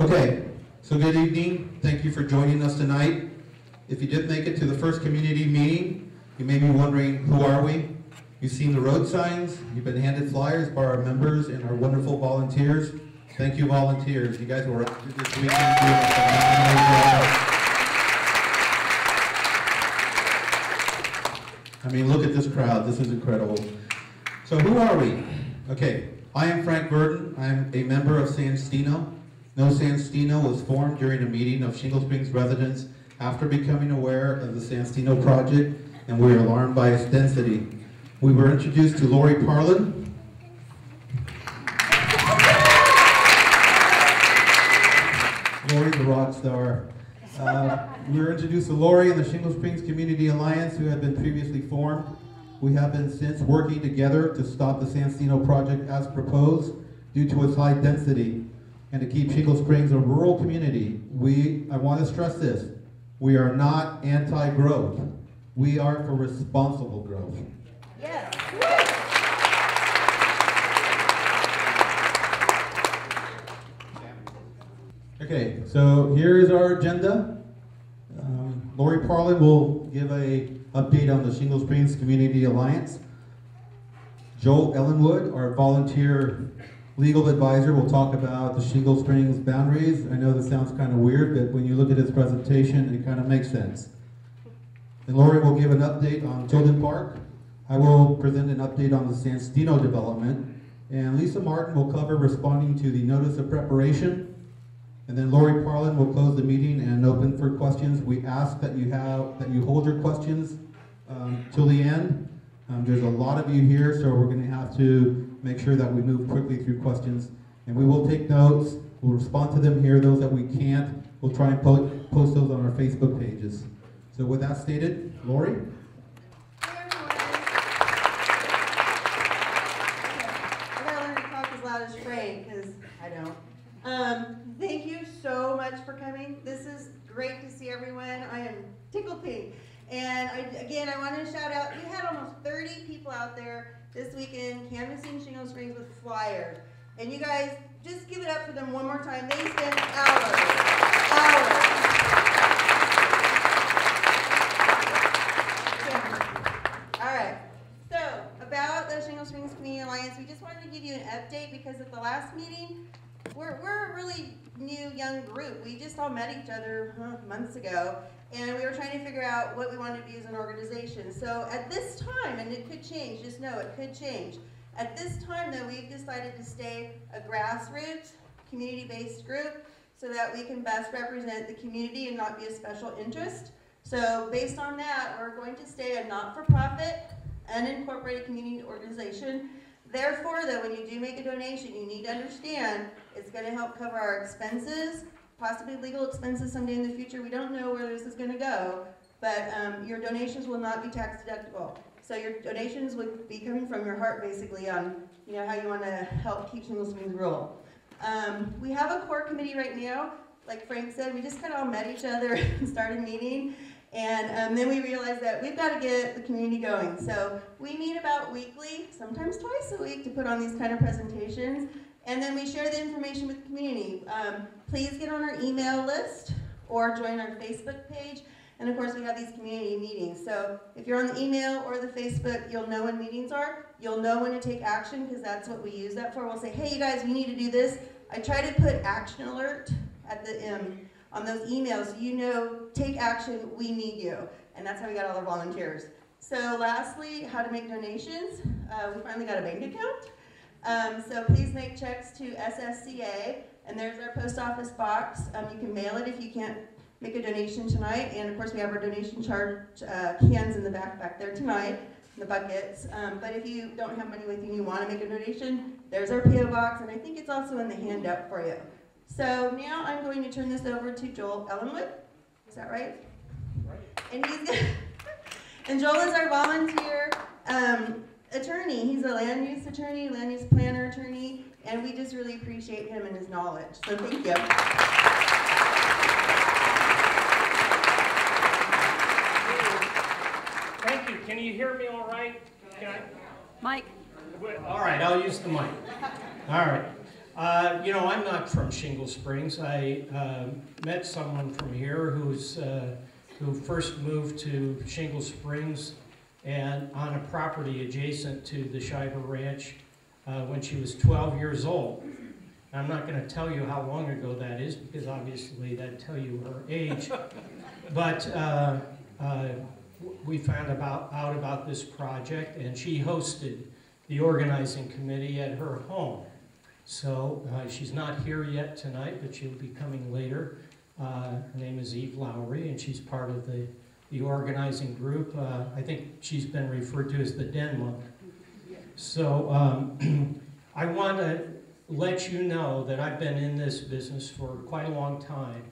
Okay, so good evening. Thank you for joining us tonight. If you did make it to the first community meeting, you may be wondering, who are we? You've seen the road signs, you've been handed flyers by our members and our wonderful volunteers. Thank you, volunteers. You guys were out this weekend doing a phenomenal job. I mean, look at this crowd. This is incredible. So who are we? Okay, I am Frank Burton. I'm a member of Stino. No Stino was formed during a meeting of Shingle Springs residents after becoming aware of the Stino project, and we were alarmed by its density. We were introduced to Lori Parlin. Lori, the rock star. We were introduced to Lori and the Shingle Springs Community Alliance, who had been previously formed. We have been since working together to stop the Stino project as proposed due to its high density and to keep Shingle Springs a rural community. I want to stress this, we are not anti-growth. We are for responsible growth. Yes. Okay, so here is our agenda. Lori Parlin will give an update on the Shingle Springs Community Alliance. Joel Ellenwood, our volunteer legal advisor, will talk about the Shingle Springs boundaries. I know this sounds kind of weird, but when you look at his presentation, it kind of makes sense. And Lori will give an update on Tilden Park. I will present an update on the Stino development. And Lisa Martin will cover responding to the notice of preparation. And then Lori Parlin will close the meeting and open for questions. We ask that you hold your questions till the end. There's a lot of you here, so we're going to have to make sure that we move quickly through questions. And we will take notes. We'll respond to them here. Those that we can't, we'll try and post those on our Facebook pages. So with that stated, Lori? Hey everyone. I gotta learn to talk as loud as Frank, because I don't. Thank you so much for coming. This is great to see everyone. I am tickled pink. And I want to shout out, we had almost 30 people out there this weekend canvassing Shingle Springs with flyers. And you guys, just give it up for them one more time. They spent hours. All right. So, about the Shingle Springs Community Alliance, we just wanted to give you an update because at the last meeting, we're a really new, young group. We just all met each other months ago, and we were trying to figure out what we wanted to be as an organization. So at this time, and it could change, just know it could change. At this time, though, we've decided to stay a grassroots, community-based group so that we can best represent the community and not be a special interest. So based on that, we're going to stay a not-for-profit, unincorporated community organization. Therefore, though, when you do make a donation, you need to understand it's going to help cover our expenses, possibly legal expenses someday in the future. We don't know where this is going to go, but your donations will not be tax deductible. So your donations would be coming from your heart, basically, on how you want to help keep Shingle Springs rural. We have a core committee right now. Like Frank said, we just kind of all met each other and started meeting. And then we realized that we've got to get the community going. So we meet about weekly, sometimes twice a week, to put on these kind of presentations. And then we share the information with the community. Please get on our email list or join our Facebook page. And of course, we have these community meetings. So if you're on the email or the Facebook, you'll know when meetings are. You'll know when to take action, because that's what we use that for. We'll say, hey, you guys, we need to do this. I try to put action alert at the on those emails, take action, we need you. And that's how we got all our volunteers. So lastly, how to make donations. We finally got a bank account. So please make checks to SSCA, and there's our post office box. You can mail it if you can't make a donation tonight. And of course, we have our donation charge cans in the back there tonight, in the buckets. But if you don't have money with you and you want to make a donation, there's our PO box, and I think it's also in the handout for you. So now I'm going to turn this over to Joel Ellenwood. Is that right? Right. And Joel is our volunteer attorney. He's a land use attorney, land use planner attorney, and we just really appreciate him and his knowledge. So thank you. Thank you. Can you hear me all right? Mike. All right, I'll use the mic. All right. You know, I'm not from Shingle Springs. I met someone from here who first moved to Shingle Springs and on a property adjacent to the Shiver Ranch when she was 12 years old. I'm not going to tell you how long ago that is because obviously that'd tell you her age. But we found out about this project, and she hosted the organizing committee at her home. So she's not here yet tonight, but she'll be coming later. Her name is Eve Lowry, and she's part of the organizing group. I think she's been referred to as the Den Monk. So I want to let you know that I've been in this business for quite a long time,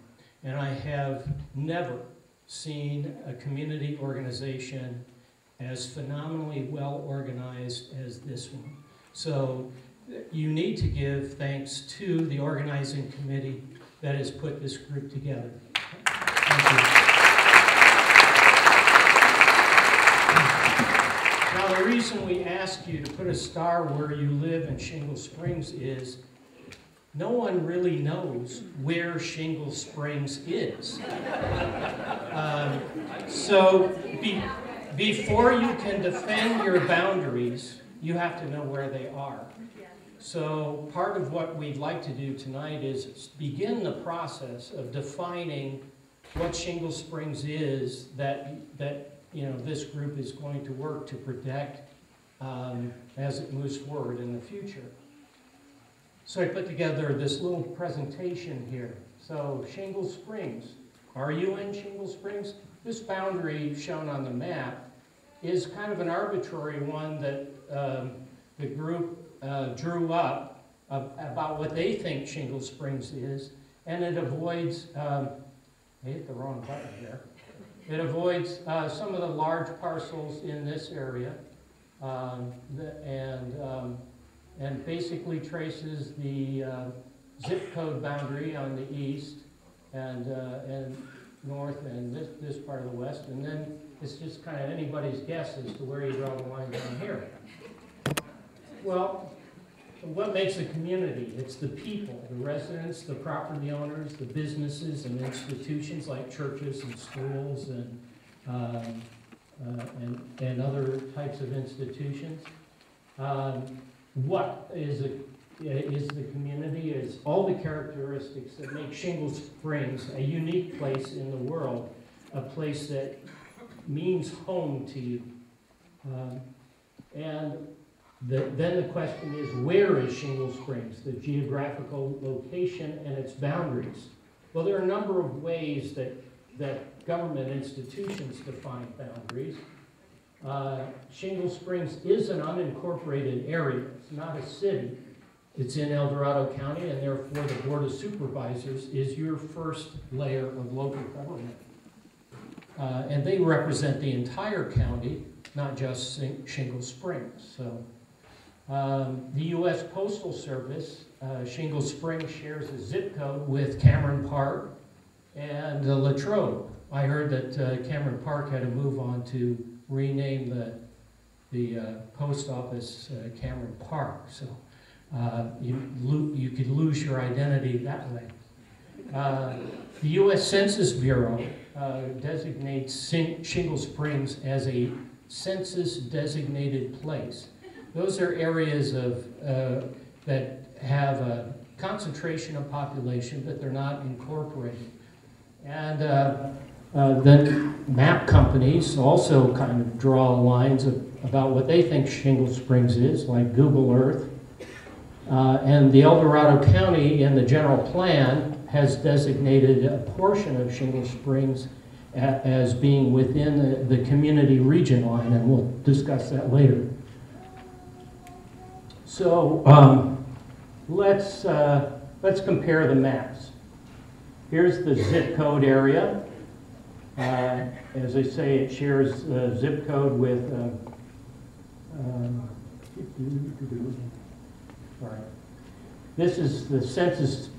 and I have never seen a community organization as phenomenally well organized as this one. So you need to give thanks to the organizing committee that has put this group together. Thank you. Now, the reason we ask you to put a star where you live in Shingle Springs is no one really knows where Shingle Springs is. So before you can defend your boundaries, you have to know where they are. So part of what we'd like to do tonight is begin the process of defining what Shingle Springs is that you know this group is going to work to protect as it moves forward in the future. So I put together this little presentation here. So Shingle Springs, are you in Shingle Springs? This boundary shown on the map is kind of an arbitrary one that the group drew up about what they think Shingle Springs is, and it avoids, I hit the wrong button here, it avoids some of the large parcels in this area, and basically traces the zip code boundary on the east and north and this part of the west, and then it's just kind of anybody's guess as to where you draw the line down here. Well, what makes a community? It's the people, the residents, the property owners, the businesses and institutions like churches and schools and other types of institutions. What is the community? Is all the characteristics that make Shingle Springs a unique place in the world, a place that means home to you. Then the question is, where is Shingle Springs, the geographical location and its boundaries? Well, there are a number of ways that government institutions define boundaries. Shingle Springs is an unincorporated area. It's not a city. It's in El Dorado County, and therefore the Board of Supervisors is your first layer of local government. And they represent the entire county, not just Shingle Springs. So the U.S. Postal Service, Shingle Springs shares a zip code with Cameron Park and Latrobe. I heard that Cameron Park had to move on to rename the post office Cameron Park. So you could lose your identity that way. The U.S. Census Bureau designates Shingle Springs as a census-designated place. Those are areas that have a concentration of population, but they're not incorporated. And then map companies also kind of draw lines about what they think Shingle Springs is, like Google Earth. And the El Dorado County in the general plan has designated a portion of Shingle Springs as being within the community region line, and we'll discuss that later. So let's compare the maps. Here's the zip code area. As I say, it shares zip code with. Sorry. This is the Census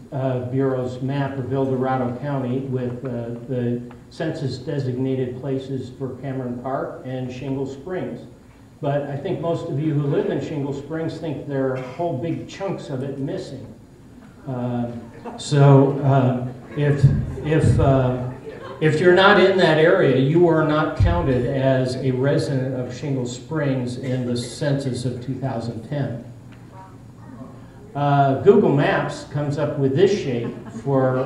Bureau's map of El Dorado County with the census-designated places for Cameron Park and Shingle Springs. But I think most of you who live in Shingle Springs think there are whole big chunks of it missing. If you're not in that area, you are not counted as a resident of Shingle Springs in the census of 2010. Google Maps comes up with this shape for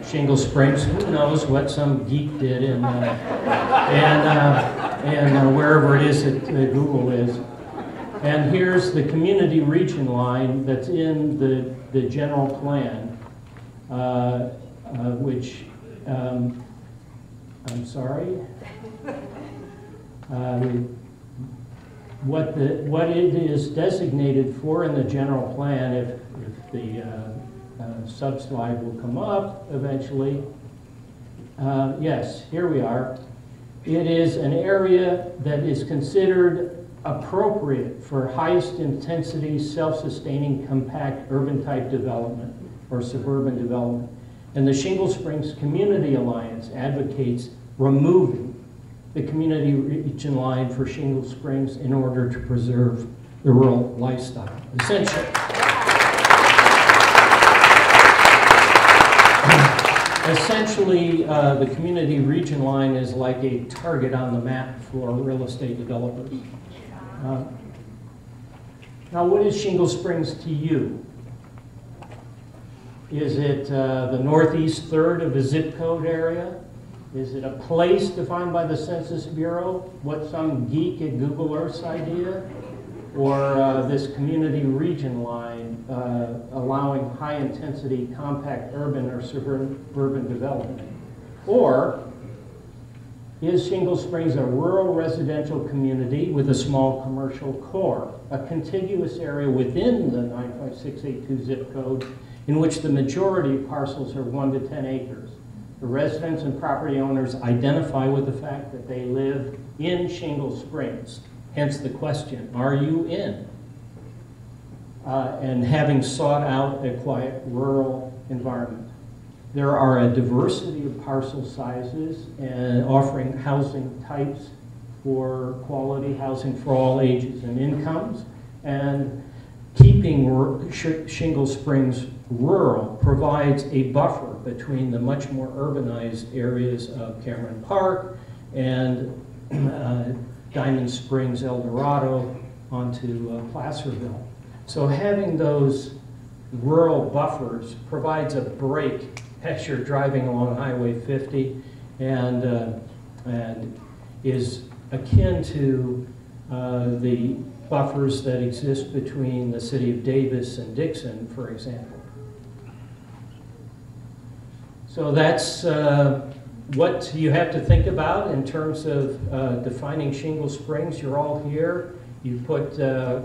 Shingle Springs. Who knows what some geek did in wherever it is that Google is. And here's the community region line that's in the general plan, which, I'm sorry, what it is designated for in the general plan, if the sub-slide will come up eventually. Yes, here we are. It is an area that is considered appropriate for highest intensity, self-sustaining, compact urban type development or suburban development. And the Shingle Springs Community Alliance advocates removing the community region line for Shingle Springs in order to preserve the rural lifestyle. Essentially, the community region line is like a target on the map for real estate developers. Now, what is Shingle Springs to you? Is it the northeast third of a zip code area? Is it a place defined by the Census Bureau? What some geek at Google Earth's idea? Or this community region line allowing high intensity compact urban or suburban development? Or is Shingle Springs a rural residential community with a small commercial core, a contiguous area within the 95682 zip code in which the majority of parcels are 1 to 10 acres? The residents and property owners identify with the fact that they live in Shingle Springs. Hence the question, are you in? And having sought out a quiet rural environment. There are a diversity of parcel sizes and offering housing types for quality housing for all ages and incomes. And keeping Shingle Springs rural provides a buffer between the much more urbanized areas of Cameron Park and Diamond Springs, El Dorado, onto Placerville. So having those rural buffers provides a break as you're driving along Highway 50 and is akin to the buffers that exist between the city of Davis and Dixon, for example. So that's what you have to think about in terms of defining Shingle Springs. You're all here. You put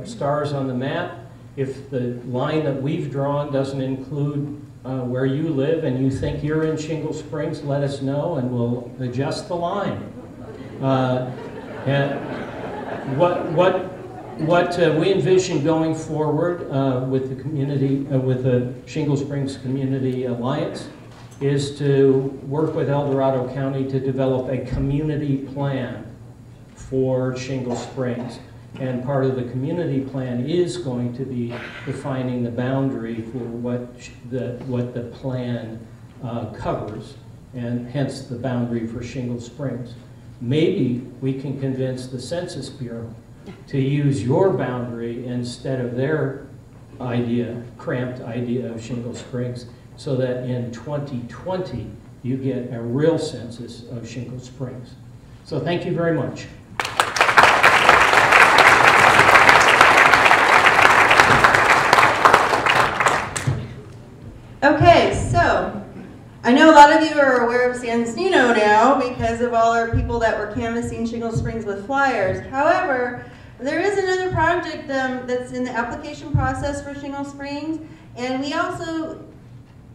stars on the map. If the line that we've drawn doesn't include where you live and you think you're in Shingle Springs, let us know and we'll adjust the line. And what we envision going forward with the community, with the Shingle Springs Community Alliance, is to work with El Dorado County to develop a community plan for Shingle Springs. And part of the community plan is going to be defining the boundary for what the plan covers, and hence the boundary for Shingle Springs. Maybe we can convince the Census Bureau to use your boundary instead of their idea, cramped idea of Shingle Springs, so that in 2020 you get a real census of Shingle Springs. So thank you very much. Okay, so I know a lot of you are aware of Stino now because of all our people that were canvassing Shingle Springs with flyers. However, there is another project that's in the application process for Shingle Springs, and we also,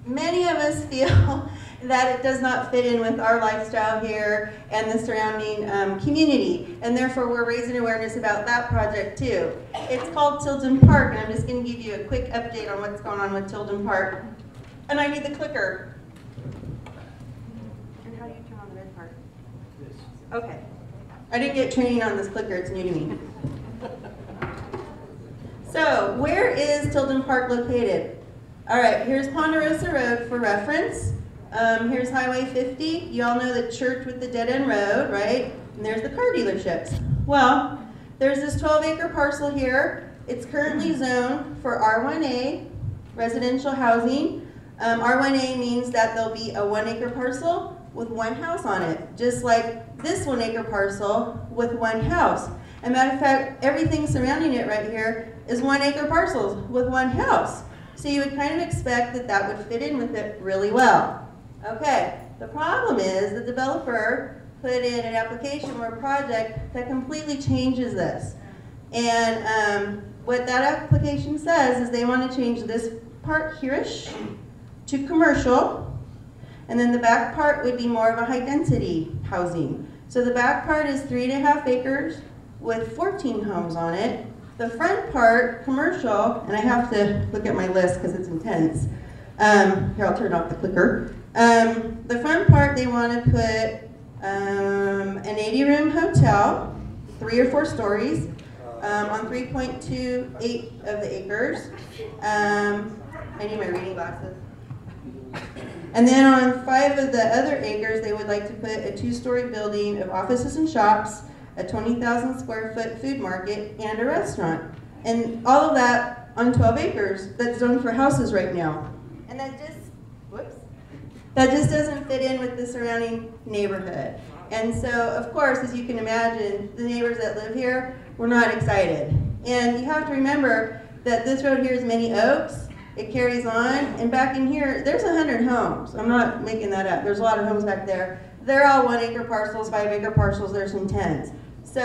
many of us feel that it does not fit in with our lifestyle here and the surrounding community, and therefore we're raising awareness about that project too. It's called Tilden Park, and I'm just going to give you a quick update on what's going on with Tilden Park. And I need the clicker. And how do you turn on the red part? Okay. I didn't get training on this clicker, it's new to me. So, where is Tilden Park located? All right, here's Ponderosa Road for reference. Here's Highway 50. You all know the church with the dead-end road, right? And there's the car dealerships. Well, there's this 12-acre parcel here. It's currently zoned for R1A, residential housing. R1A means that there'll be a 1-acre parcel with 1 house on it, just like this 1-acre parcel with 1 house. As a matter of fact, everything surrounding it right here is 1-acre parcels with 1 house. So you would kind of expect that that would fit in with it really well. Okay, the problem is the developer put in an application or a project that completely changes this. And what that application says is they want to change this part here-ish to commercial, and then the back part would be more of a high-density housing. So the back part is 3.5 acres with 14 homes on it. The front part, commercial, and I have to look at my list because it's intense. Here, I'll turn off the clicker. The front part, they want to put an 80-room hotel, 3 or 4 stories, on 3.28 of the acres. I need my reading glasses. And then on 5 of the other acres, they would like to put a 2-story building of offices and shops, a 20,000 square foot food market, and a restaurant. And all of that on 12 acres that's zoned for houses right now. And that just doesn't fit in with the surrounding neighborhood. And so, of course, as you can imagine, the neighbors that live here were not excited. And you have to remember that this road here is Many Oaks. It carries on, and back in here, there's 100 homes. I'm not making that up. There's a lot of homes back there. They're all 1-acre parcels, 5-acre parcels, there's some 10s. So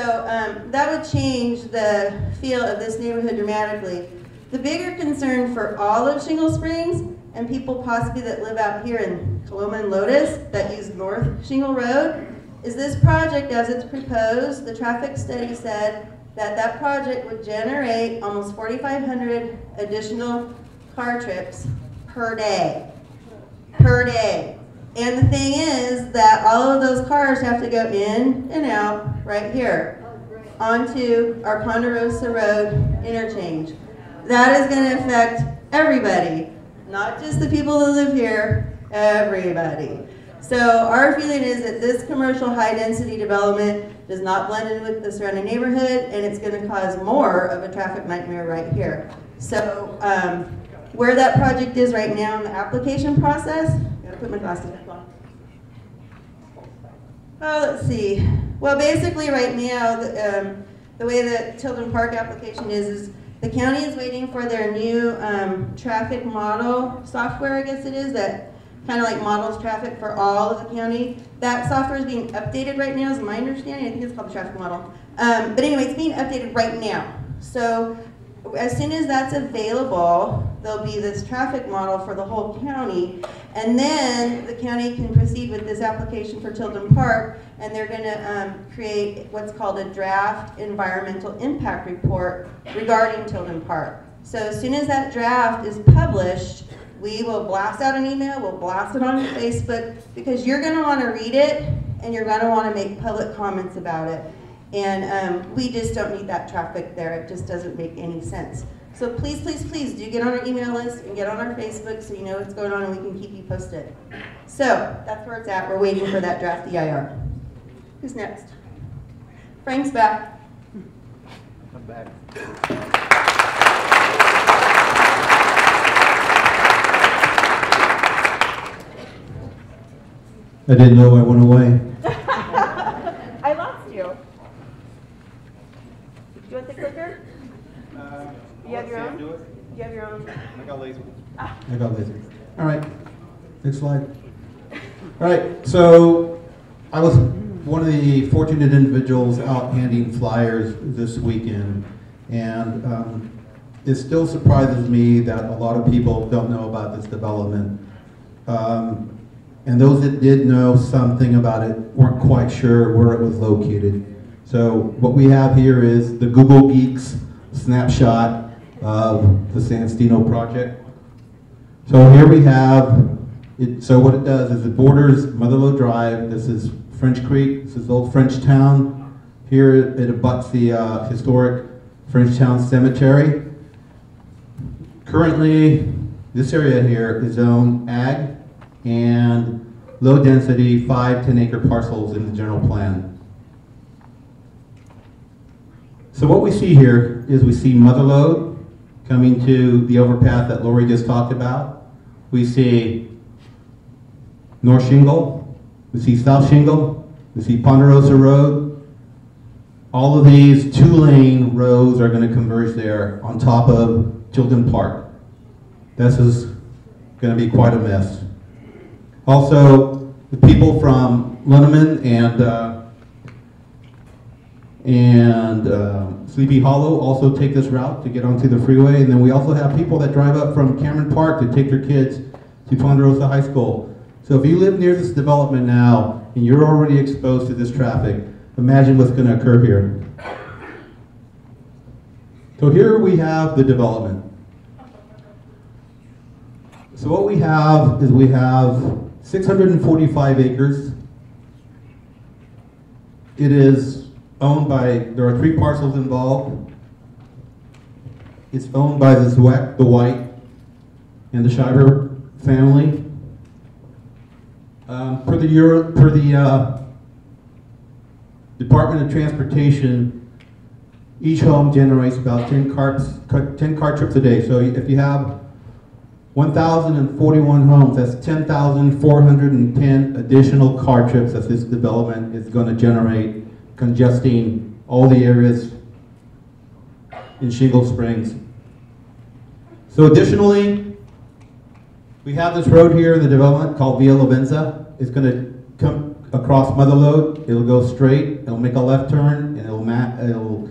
that would change the feel of this neighborhood dramatically. The bigger concern for all of Shingle Springs, and people possibly that live out here in Coloma and Lotus that use North Shingle Road, is this project as it's proposed. The traffic study said that that project would generate almost 4,500 additional car trips per day. Per day. And the thing is that all of those cars have to go in and out right here onto our Ponderosa Road interchange. That is going to affect everybody, not just the people that live here, everybody. So our feeling is that this commercial high-density development does not blend in with the surrounding neighborhood, and it's going to cause more of a traffic nightmare right here. So where that project is right now in the application process, I gotta put my glasses back on. Oh, let's see. Well, basically right now, the way the Tilden Park application is the county is waiting for their new traffic model software, I guess it is, that kind of like models traffic for all of the county. That software is being updated right now, is my understanding. I think it's called the traffic model. But anyway, it's being updated right now. So as soon as that's available, there'll be this traffic model for the whole county, and then the county can proceed with this application for Tilden Park, and they're going to create what's called a draft environmental impact report regarding Tilden Park. So as soon as that draft is published, we will blast out an email, we'll blast it on Facebook, because you're going to want to read it, and you're going to want to make public comments about it. And we just don't need that traffic there. It just doesn't make any sense. So please, please, please do get on our email list and get on our Facebook so you know what's going on and we can keep you posted. So that's where it's at. We're waiting for that draft EIR. Who's next? Frank's back. I'm back. I didn't know I went away. I lost you. Do you want the clicker? You have your own? Do it. You have your own? I got lazy. I got lazy. All right, next slide. All right, so I was one of the fortunate individuals out handing flyers this weekend, and it still surprises me that a lot of people don't know about this development. And those that did know something about it weren't quite sure where it was located. So what we have here is the Google Geeks snapshot of the Stino project. So here we have it. So what it does is it borders Motherload Drive. This is French Creek. This is Old French Town. Here it abuts the historic French Town Cemetery. Currently, This area here is zoned ag and low density 5-10 acre parcels in the general plan. So what we see here is we see Motherlode coming to the overpass that Lori just talked about. We see North Shingle, we see South Shingle, we see Ponderosa Road. All of these 2-lane roads are going to converge there on top of Chilton Park. This is going to be quite a mess. Also, the people from Linneman and Sleepy Hollow also take this route to get onto the freeway. And then we also have people that drive up from Cameron Park to take their kids to Ponderosa High School. So if you live near this development now and you're already exposed to this traffic, imagine what's going to occur here. So here we have the development. So what we have is we have 645 acres. It is owned by, there are 3 parcels involved. It's owned by the Zweck, the White, and the Shiver family. Per the Department of Transportation, each home generates about 10 car trips a day. So if you have 1,041 homes, that's 10,410 additional car trips that this development is going to generate, congesting all the areas in Shingle Springs. So additionally, we have this road here in the development called Via Lavenza. It's going to come across Motherlode. It'll go straight, it'll make a left turn, and it'll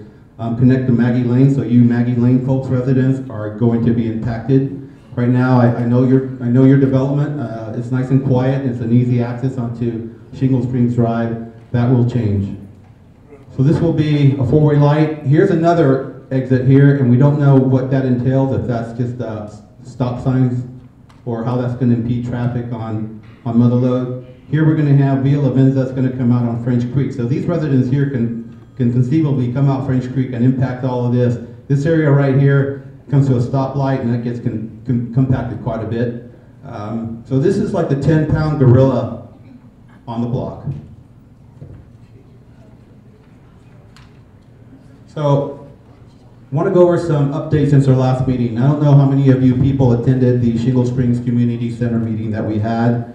connect to Maggie Lane. So you Maggie Lane folks, residents, are going to be impacted. Right now, I know your development. It's nice and quiet. It's an easy access onto Shingle Springs Drive. That will change. So this will be a 4-way light. Here's another exit here, and we don't know what that entails, if that's just stop signs or how that's going to impede traffic on Motherlode. Here we're going to have Via Lavenza that's going to come out on French Creek. So these residents here can conceivably come out French Creek and impact all of this. This area right here comes to a stoplight, and that gets compacted quite a bit. So this is like the 10-pound gorilla on the block. So I want to go over some updates since our last meeting. I don't know how many of you people attended the Shingle Springs Community Center meeting that we had.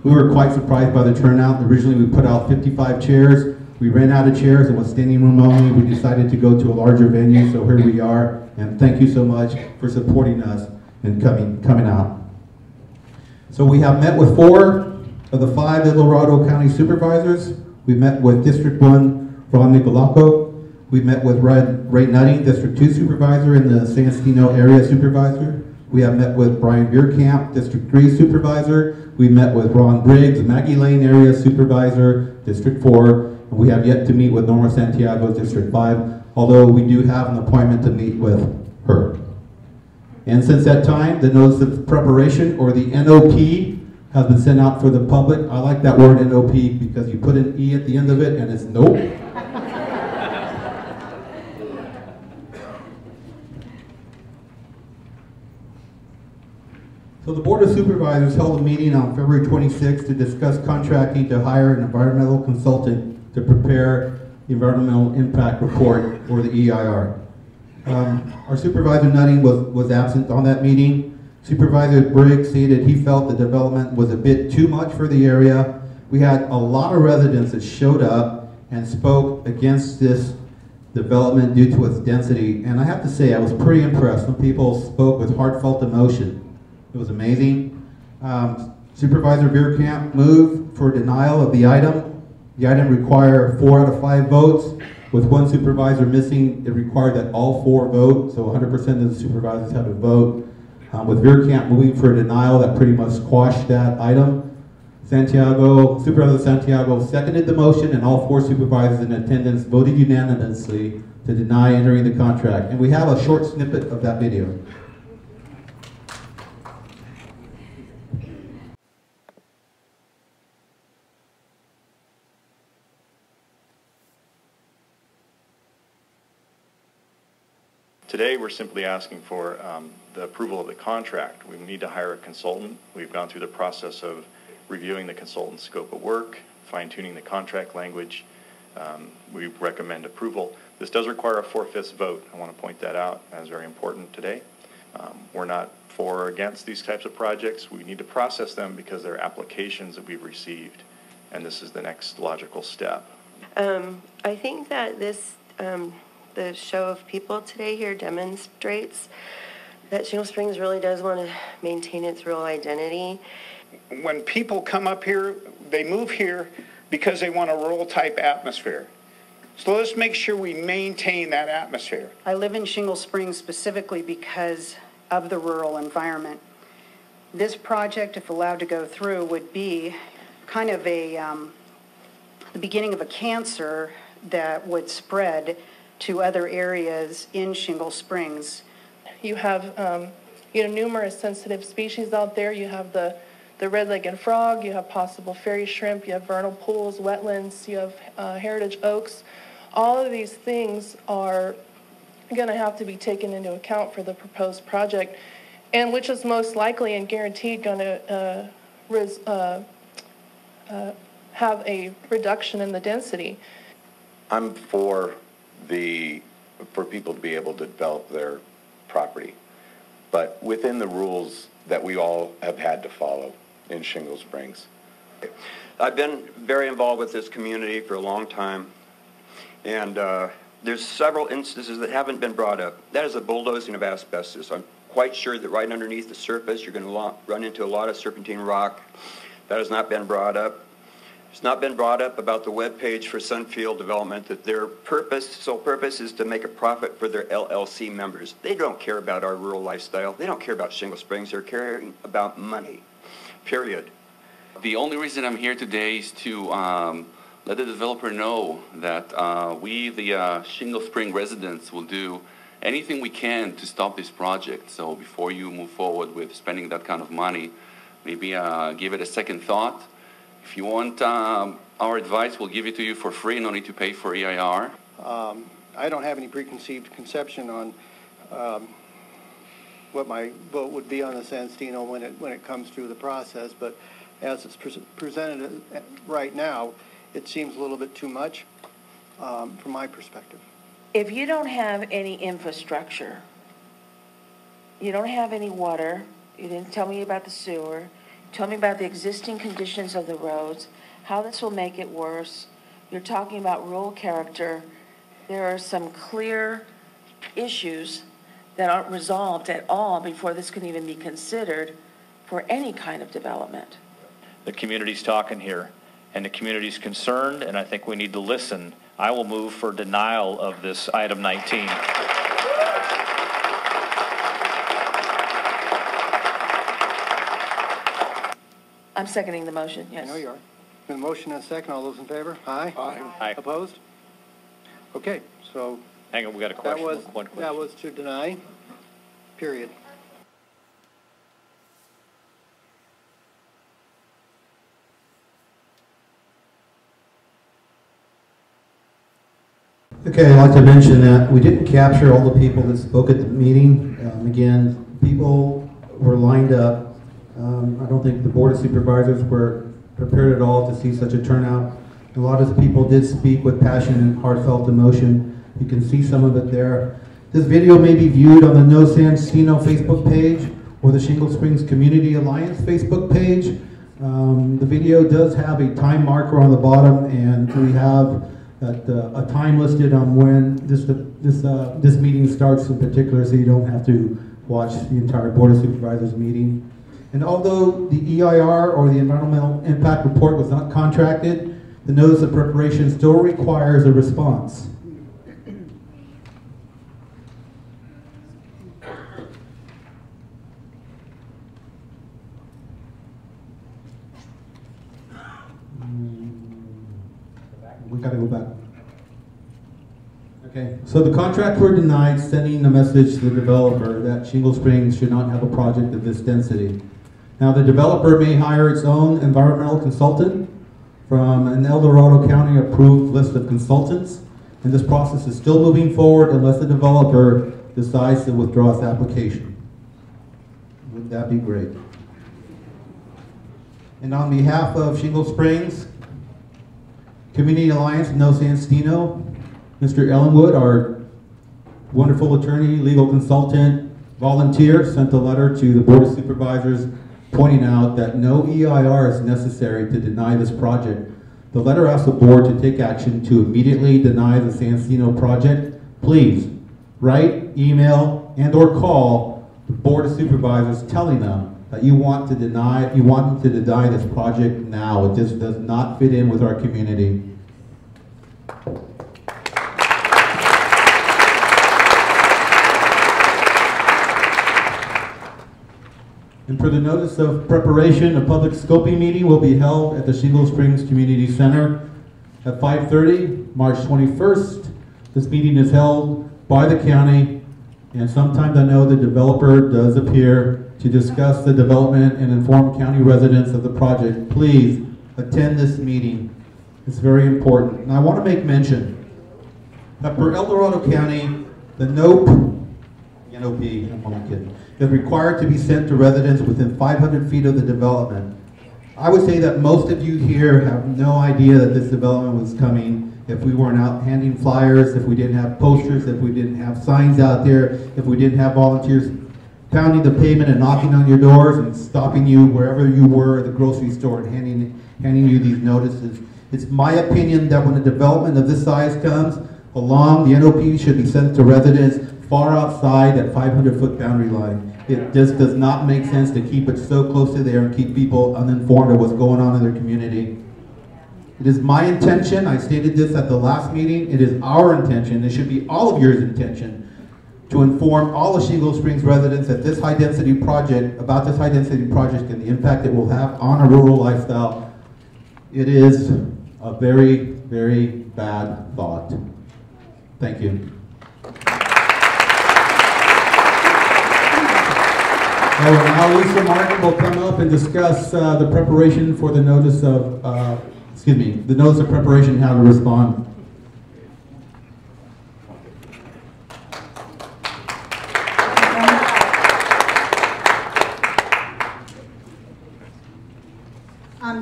We were quite surprised by the turnout. Originally we put out 55 chairs. We ran out of chairs. It was standing room only. We decided to go to a larger venue, so here we are. And thank you so much for supporting us and coming out. So we have met with 4 of the 5 El Dorado County supervisors. We met with District 1, Ron Nicolaco. We met with Ray Nutting, District 2 supervisor, and the San Stino area supervisor. We have met with Brian Bierkamp, District 3 supervisor. We met with Ron Briggs, Maggie Lane area supervisor, District 4. And we have yet to meet with Norma Santiago, District 5, although we do have an appointment to meet with her. And since that time, the notice of preparation, or the NOP, has been sent out for the public. I like that word NOP because you put an E at the end of it and it's nope. So the Board of Supervisors held a meeting on February 26th to discuss contracting to hire an environmental consultant to prepare the environmental impact report, or the EIR. Our Supervisor Nutting was absent on that meeting. Supervisor Briggs stated he felt the development was a bit too much for the area. We had a lot of residents that showed up and spoke against this development due to its density, and I have to say I was pretty impressed. Some people spoke with heartfelt emotion. It was amazing. Supervisor Bierkamp moved for denial of the item. The item required 4 out of 5 votes. With 1 supervisor missing, it required that all 4 vote, so 100% of the supervisors had to vote. With Bierkamp moving for denial, that pretty much squashed that item. Supervisor Santiago seconded the motion, and all 4 supervisors in attendance voted unanimously to deny entering the contract. And we have a short snippet of that video. To today we're simply asking for the approval of the contract. We need to hire a consultant. We've gone through the process of reviewing the consultant's scope of work, fine-tuning the contract language. We recommend approval. This does require a 4/5 vote. I want to point that out as very important today. We're not for or against these types of projects. We need to process them because they're applications that we've received, and this is the next logical step. I think that this, the show of people today here demonstrates that Shingle Springs really does want to maintain its rural identity. When people come up here, they move here because they want a rural type atmosphere. So let's make sure we maintain that atmosphere. I live in Shingle Springs specifically because of the rural environment. This project, if allowed to go through, would be kind of the beginning of a cancer that would spread to other areas in Shingle Springs. You have numerous sensitive species out there. You have the red-legged frog, you have possible fairy shrimp, you have vernal pools, wetlands, you have heritage oaks. All of these things are going to have to be taken into account for the proposed project, and which is most likely and guaranteed going to have a reduction in the density. I'm for people to be able to develop their property, but within the rules that we all have had to follow in Shingle Springs. I've been very involved with this community for a long time, and there's several instances that haven't been brought up. That is the bulldozing of asbestos. I'm quite sure that right underneath the surface you're going to run into a lot of serpentine rock. That has not been brought up. It's not been brought up about the webpage for Sunfield Development, that their sole purpose is to make a profit for their LLC members. They don't care about our rural lifestyle. They don't care about Shingle Springs. They're caring about money, period. The only reason I'm here today is to let the developer know that we, the Shingle Spring residents, will do anything we can to stop this project. So before you move forward with spending that kind of money, maybe give it a second thought. If you want our advice, we'll give it to you for free. No need to pay for EIR. I don't have any preconceived conception on what my vote would be on the Stino when it comes through the process, but as it's presented right now, it seems a little bit too much from my perspective. If you don't have any infrastructure, you don't have any water, you didn't tell me about the sewer, tell me about the existing conditions of the roads, how this will make it worse. You're talking about rural character. There are some clear issues that aren't resolved at all before this can even be considered for any kind of development. The community's talking here, and the community's concerned, and I think we need to listen. I will move for denial of this item 19. I'm seconding the motion, yes. I know you are. The motion and a second. All those in favor? Aye. Aye. Aye. Opposed? Okay, so hang on, we got a question. One question. That was to deny, period. Okay, I'd like to mention that we didn't capture all the people that spoke at the meeting. Again, people were lined up. I don't think the Board of Supervisors were prepared at all to see such a turnout. A lot of people did speak with passion and heartfelt emotion. You can see some of it there. This video may be viewed on the No Sand Stino Facebook page or the Shingle Springs Community Alliance Facebook page. The video does have a time marker on the bottom, and we have a time listed on when this meeting starts in particular, so you don't have to watch the entire Board of Supervisors meeting. And although the EIR, or the Environmental Impact Report, was not contracted, the Notice of Preparation still requires a response. We gotta go back. Okay, so the contract were denied, sending a message to the developer that Shingle Springs should not have a project of this density. Now, the developer may hire its own environmental consultant from an El Dorado County approved list of consultants, and this process is still moving forward unless the developer decides to withdraw its application. Would that be great? And on behalf of Shingle Springs Community Alliance, No San Stino, Mr. Ellenwood, our wonderful attorney, legal consultant, volunteer, sent a letter to the Board of Supervisors pointing out that no EIR is necessary to deny this project. The letter asks the board to take action to immediately deny the San Stino project. Please write, email, and or call the Board of Supervisors telling them that you want them to deny this project now. It just does not fit in with our community. And for the notice of preparation, a public scoping meeting will be held at the Shingle Springs Community Center at 5:30, March 21st. This meeting is held by the county, and sometimes I know the developer does appear to discuss the development and inform county residents of the project. Please attend this meeting. It's very important. And I want to make mention that for El Dorado County, the NOP, is required to be sent to residents within 500 feet of the development. I would say that most of you here have no idea that this development was coming if we weren't out handing flyers, if we didn't have posters, if we didn't have signs out there, if we didn't have volunteers pounding the pavement and knocking on your doors and stopping you wherever you were at the grocery store and handing you these notices. It's my opinion that when a development of this size comes along, the NOP should be sent to residents far outside that 500-foot boundary line. It just does not make sense to keep it so close to there and keep people uninformed of what's going on in their community. It is my intention, I stated this at the last meeting, it is our intention, it should be all of your intention, to inform all of Shingle Springs residents that this high-density project, about this high-density project and the impact it will have on a rural lifestyle. It is a very, very bad thought. Thank you. Oh, and now Lisa Martin will come up and discuss the preparation for the notice of, the notice of preparation and how to respond.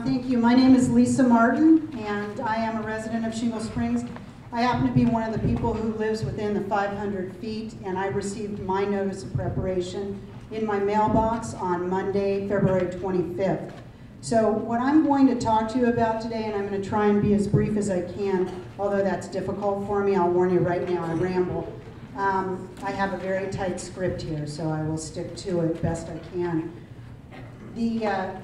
Thank you. My name is Lisa Martin, and I am a resident of Shingle Springs. I happen to be one of the people who lives within the 500 feet, and I received my notice of preparation in my mailbox on Monday, February 25th. So what I'm going to talk to you about today, and I'm going to try and be as brief as I can, although that's difficult for me, I'll warn you right now, I ramble. I have a very tight script here, so I will stick to it best I can. The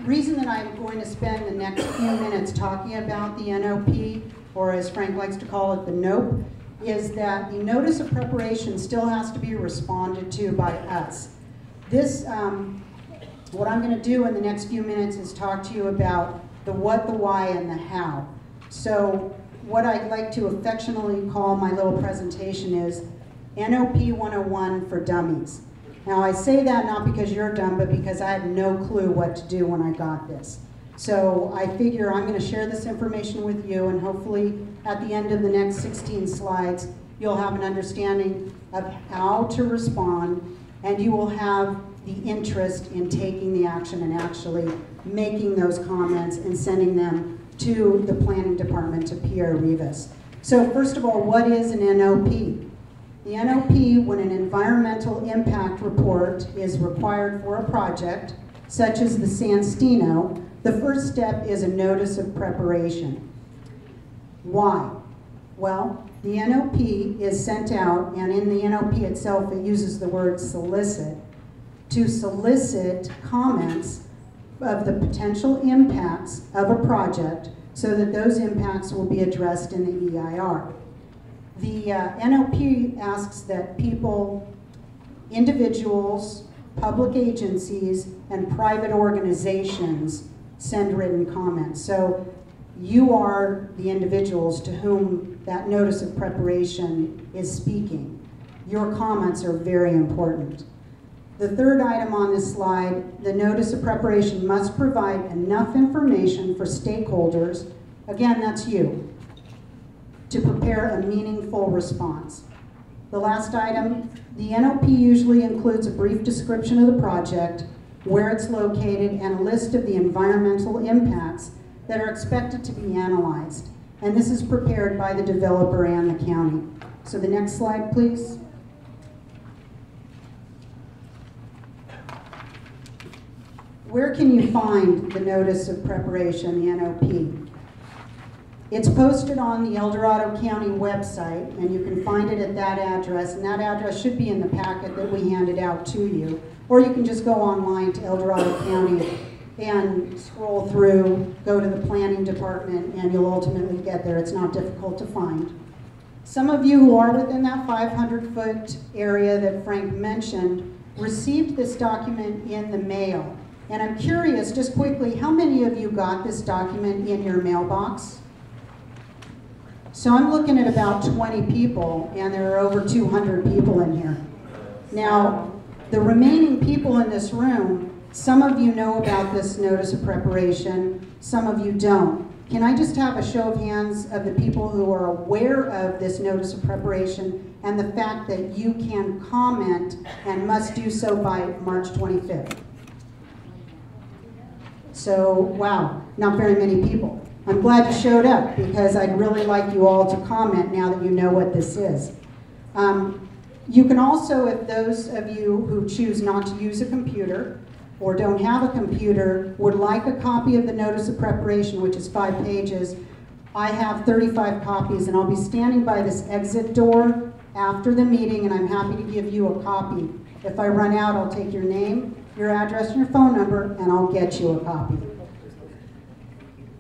reason that I'm going to spend the next few minutes talking about the NOP, or as Frank likes to call it, the NOPE, is that the notice of preparation still has to be responded to by us. This, what I'm going to do in the next few minutes is talk to you about the what, the why, and the how. So what I'd like to affectionately call my little presentation is NOP 101 for dummies. Now I say that not because you're dumb, but because I had no clue what to do when I got this. So I figure I'm going to share this information with you, and hopefully at the end of the next 16 slides, you'll have an understanding of how to respond, and you will have the interest in taking the action and actually making those comments and sending them to the planning department, to Pierre Rivas. So first of all, what is an NOP? The NOP, when an environmental impact report is required for a project, such as the San Stino, the first step is a notice of preparation. Why? Well, the NOP is sent out, and in the NOP itself it uses the word solicit, to solicit comments of the potential impacts of a project so that those impacts will be addressed in the EIR. The NOP asks that people, individuals, public agencies, and private organizations send written comments. So you are the individuals to whom that notice of preparation is speaking. Your comments are very important. The third item on this slide, the notice of preparation must provide enough information for stakeholders, again, that's you, to prepare a meaningful response. The last item, the NOP usually includes a brief description of the project, where it's located, and a list of the environmental impacts that are expected to be analyzed. And this is prepared by the developer and the county. So the next slide, please. Where can you find the notice of preparation, the NOP? It's posted on the El Dorado County website, and you can find it at that address, and that address should be in the packet that we handed out to you. Or you can just go online to El Dorado County and scroll through, go to the planning department, and you'll ultimately get there. It's not difficult to find. Some of you who are within that 500-foot area that Frank mentioned received this document in the mail. And I'm curious, just quickly, how many of you got this document in your mailbox? So I'm looking at about 20 people, and there are over 200 people in here. Now, the remaining people in this room, some of you know about this notice of preparation, some of you don't. Can I just have a show of hands of the people who are aware of this notice of preparation and the fact that you can comment and must do so by March 25th? So, wow, not very many people. I'm glad you showed up because I'd really like you all to comment now that you know what this is. You can also, if those of you who choose not to use a computer or don't have a computer would like a copy of the notice of preparation, which is 5 pages, I have 35 copies, and I'll be standing by this exit door after the meeting, and I'm happy to give you a copy. If I run out, I'll take your name, your address, and your phone number, and I'll get you a copy.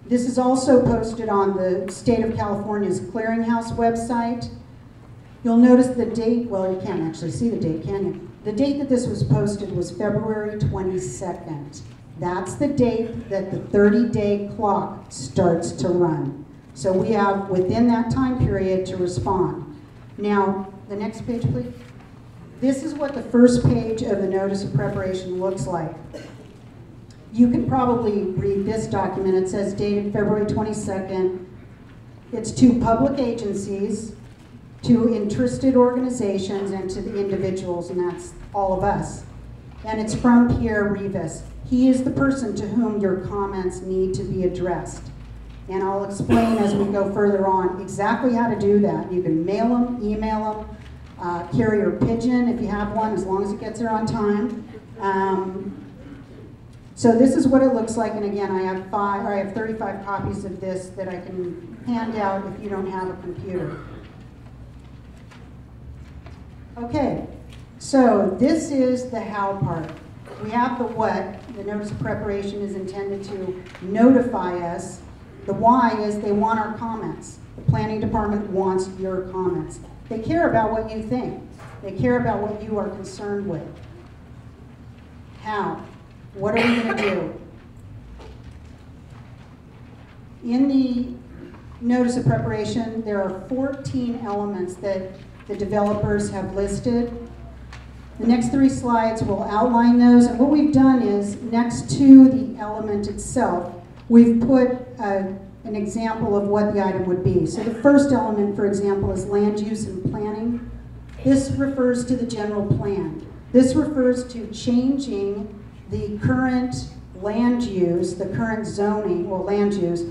This is also posted on the State of California's Clearinghouse website. You'll notice the date, well, you can't actually see the date, can you? The date that this was posted was February 22nd. That's the date that the 30-day clock starts to run. So we have within that time period to respond. Now, the next page, please. This is what the first page of the notice of preparation looks like. You can probably read this document. It says dated February 22nd. It's to public agencies, to interested organizations, and to the individuals, and that's all of us. And it's from Pierre Rivas. He is the person to whom your comments need to be addressed. And I'll explain as we go further on exactly how to do that. You can mail them, email them, carrier pigeon if you have one, as long as it gets there on time. So this is what it looks like, and again, I have 35 copies of this that I can hand out if you don't have a computer. Okay, so this is the how part. We have the what. The notice of preparation is intended to notify us. The why is they want our comments. The planning department wants your comments. They care about what you think. They care about what you are concerned with. How? What are we going to do? In the notice of preparation, there are 14 elements that the developers have listed. The next 3 slides will outline those, and what we've done is, next to the element itself, we've put an example of what the item would be. So the first element, for example, is land use and planning. This refers to the general plan. This refers to changing the current land use, the current zoning or land use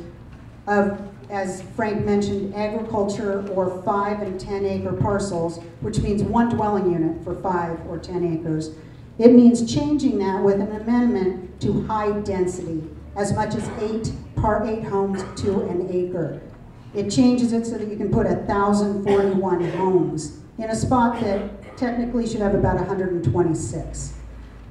of, as Frank mentioned, agriculture or 5 and 10 acre parcels, which means 1 dwelling unit for 5 or 10 acres. It means changing that with an amendment to high density, as much as 8 homes to an acre. It changes it so that you can put 1,041 homes in a spot that technically should have about 126.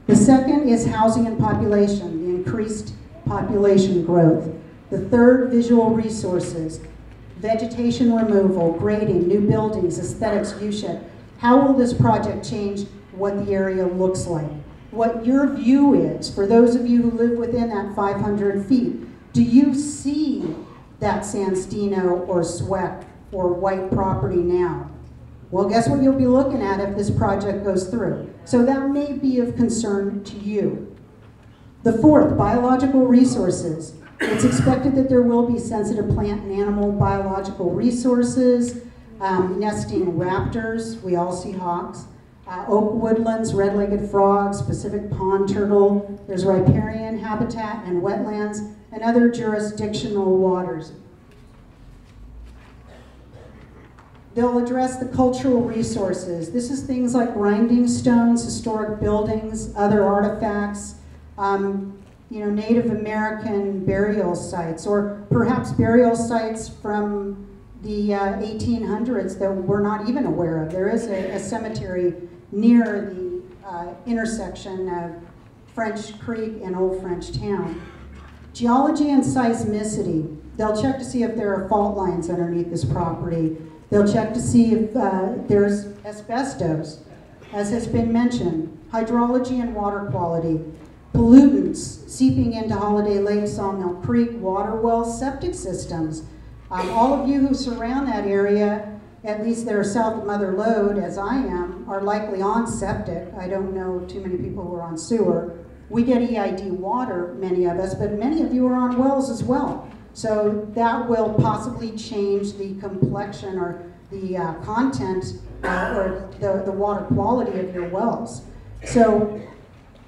The second is housing and population, the increased population growth. The third, visual resources, vegetation removal, grading, new buildings, aesthetics, viewshed. How will this project change what the area looks like? What your view is, for those of you who live within that 500 feet, do you see that Stino or Sweck or white property now? Well, guess what you'll be looking at if this project goes through. So that may be of concern to you. The fourth, biological resources. It's expected that there will be sensitive plant and animal biological resources. nesting raptors, we all see hawks. Oak woodlands, red-legged frogs, Pacific pond turtle. There's riparian habitat and wetlands and other jurisdictional waters. They'll address the cultural resources. This is things like grinding stones, historic buildings, other artifacts, Native American burial sites, or perhaps burial sites from the 1800s that we're not even aware of. There is a cemetery near the intersection of French Creek and Old French Town. Geology and seismicity. They'll check to see if there are fault lines underneath this property. They'll check to see if there's asbestos, as has been mentioned. Hydrology and water quality. Pollutants seeping into Holiday Lake, Sawmill Creek, water wells, septic systems. All of you who surround that area, at least that are south of Mother Lode, as I am, are likely on septic. I don't know too many people who are on sewer. We get EID water, many of us, but many of you are on wells as well. So that will possibly change the complexion or the content or the water quality of your wells. So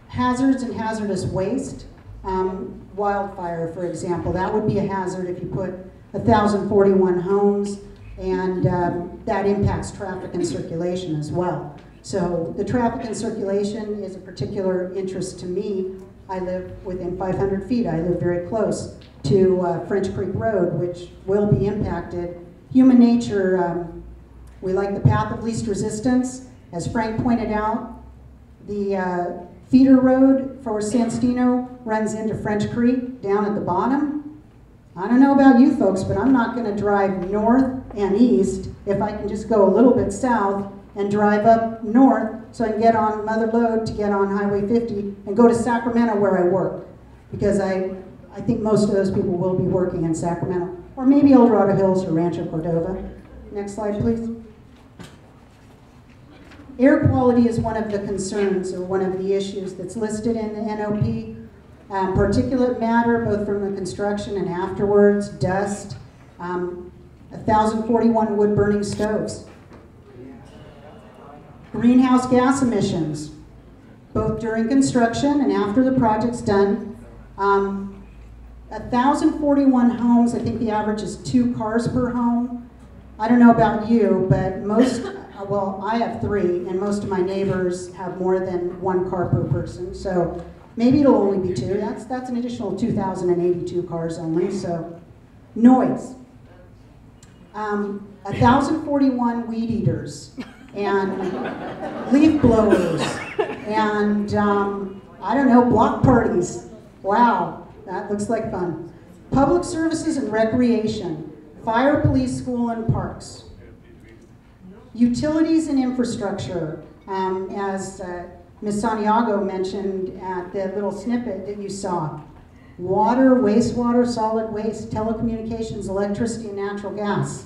hazards and hazardous waste, wildfire, for example, that would be a hazard if you put 1,041 homes, and that impacts traffic and circulation as well. So the traffic and circulation is a particular interest to me. I live within 500 feet. I live very close to French Creek Road, which will be impacted. Human nature, we like the path of least resistance. As Frank pointed out, the feeder road for San Stino runs into French Creek down at the bottom. I don't know about you folks, but I'm not going to drive north and east if I can just go a little bit south and drive up north so I can get on Mother Lode to get on Highway 50 and go to Sacramento where I work. Because I think most of those people will be working in Sacramento. Or maybe El Dorado Hills or Rancho Cordova. Next slide, please. Air quality is one of the concerns or one of the issues that's listed in the NOP. Particulate matter, both from the construction and afterwards, dust, 1,041 wood-burning stoves. Greenhouse gas emissions, both during construction and after the project's done. 1,041 homes, I think the average is 2 cars per home. I don't know about you, but most, well, I have 3, and most of my neighbors have more than 1 car per person, so maybe it'll only be 2. That's an additional 2,082 cars only, so. Noise. 1,041 weed eaters, and leaf blowers, and I don't know, block parties. Wow, that looks like fun. Public services and recreation, fire, police, school, and parks. Utilities and infrastructure, as Ms. Santiago mentioned at the little snippet that you saw. Water, wastewater, solid waste, telecommunications, electricity, and natural gas.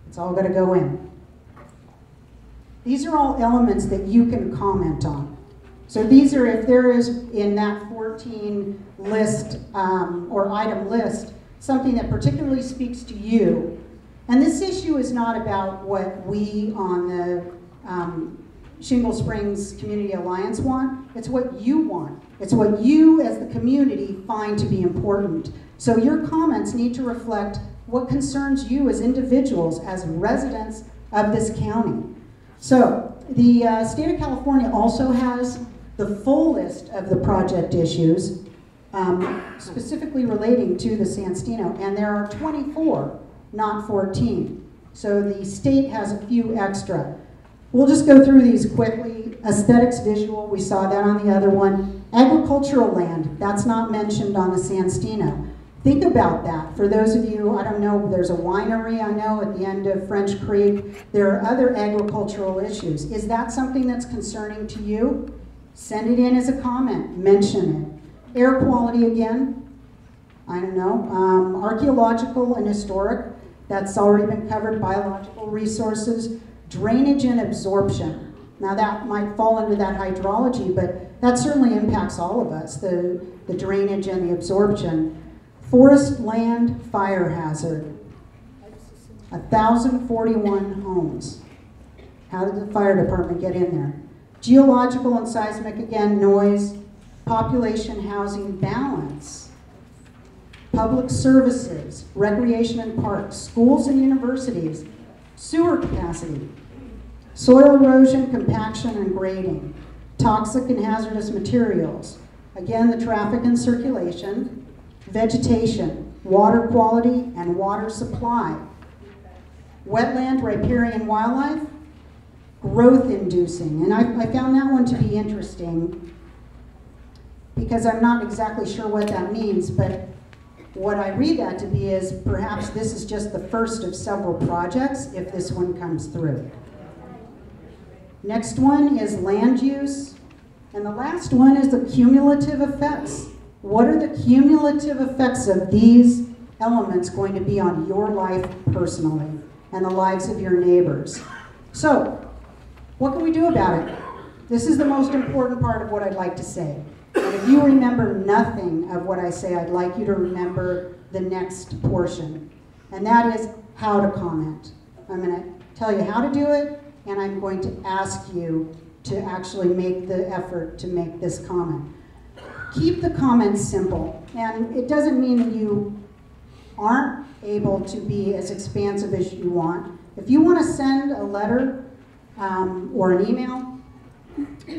It's all going to go in. These are all elements that you can comment on. So these are, if there is in that 14 list or item list, something that particularly speaks to you. And this issue is not about what we on the Shingle Springs Community Alliance want. It's what you want. It's what you as the community find to be important. So your comments need to reflect what concerns you as individuals, as residents of this county. So the state of California also has the full list of the project issues specifically relating to the San Stino, and there are 24, not 14. So the state has a few extra. We'll just go through these quickly. Aesthetics, visual, we saw that on the other one. Agricultural land, that's not mentioned on the San Stino. Think about that. For those of you, I don't know, there's a winery, I know, at the end of French Creek. There are other agricultural issues. Is that something that's concerning to you? Send it in as a comment, mention it. Air quality again, I don't know. Archaeological and historic, that's already been covered. Biological resources. Drainage and absorption. Now that might fall under that hydrology, but that certainly impacts all of us, the drainage and the absorption. Forest land fire hazard. 1,041 homes. How did the fire department get in there? Geological and seismic, again, noise, population housing balance, public services, recreation and parks, schools and universities, sewer capacity, soil erosion, compaction and grading, toxic and hazardous materials, again, the traffic and circulation, vegetation, water quality and water supply, wetland, riparian wildlife, growth inducing. And I found that one to be interesting because I'm not exactly sure what that means, but what I read that to be is perhaps this is just the first of several projects if this one comes through. Next one is land use, and the last one is the cumulative effects. What are the cumulative effects of these elements going to be on your life personally and the lives of your neighbors? So, what can we do about it? This is the most important part of what I'd like to say. And if you remember nothing of what I say, I'd like you to remember the next portion. And that is how to comment. I'm going to tell you how to do it, and I'm going to ask you to actually make the effort to make this comment. Keep the comments simple. And it doesn't mean that you aren't able to be as expansive as you want. If you want to send a letter or an email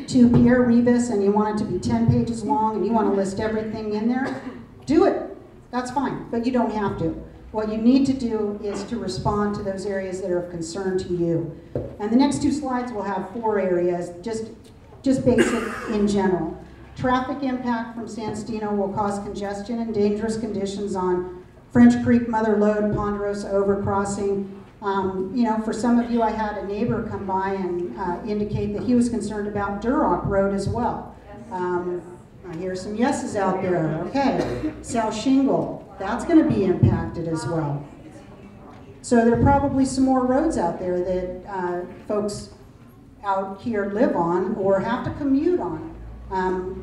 to Pierre Rivas and you want it to be 10 pages long and you want to list everything in there, do it. That's fine, but you don't have to. What you need to do is to respond to those areas that are of concern to you. And the next two slides will have 4 areas, just basic in general. Traffic impact from San Stino will cause congestion and dangerous conditions on French Creek, Mother Lode, Ponderosa Overcrossing. You know, for some of you, I had a neighbor come by and indicate that he was concerned about Duroc Road as well. I hear some yeses out there. Okay, South Shingle, that's going to be impacted as well. So there are probably some more roads out there that folks out here live on or have to commute on.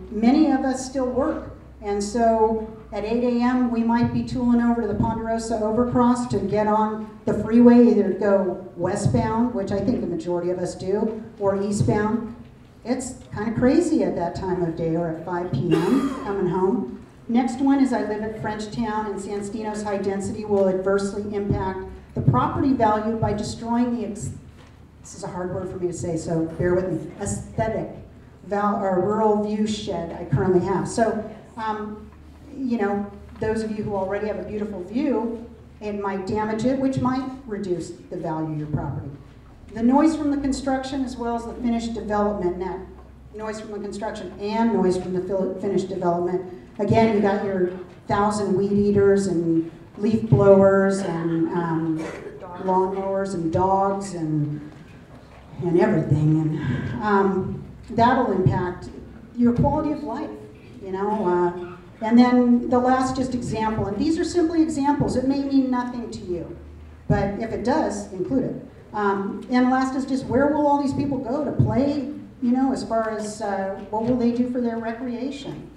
Many of us still work, and so at 8 a.m. we might be tooling over to the Ponderosa Overcross to get on the freeway, either to go westbound, which I think the majority of us do, or eastbound. It's kind of crazy at that time of day, or at 5 p.m. coming home. Next one is I live at Frenchtown, and San Stino's high density will adversely impact the property value by destroying the, this is a hard word for me to say, so bear with me, aesthetic or rural view shed I currently have. So, you know, those of you who already have a beautiful view, it might damage it, which might reduce the value of your property. The noise from the construction as well as the finished development, net noise from the construction and noise from the finished development. Again, you got your 1,000 weed eaters and leaf blowers and lawn mowers and dogs and everything. And that'll impact your quality of life, you know. And then the last just example, and these are simply examples. It may mean nothing to you, but if it does, include it. And the last is just where will all these people go to play, you know, as far as what will they do for their recreation.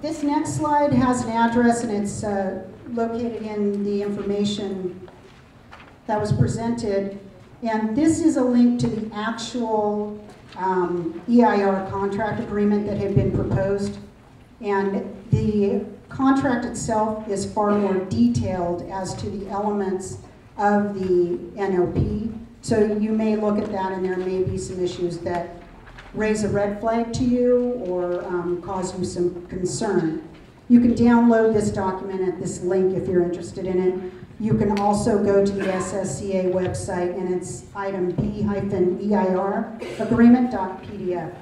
This next slide has an address, and it's located in the information that was presented. And this is a link to the actual EIR contract agreement that had been proposed. And the contract itself is far more detailed as to the elements of the NOP. So you may look at that and there may be some issues that raise a red flag to you or cause you some concern. You can download this document at this link if you're interested in it. You can also go to the SSCA website and it's item B-EIR agreement.pdf.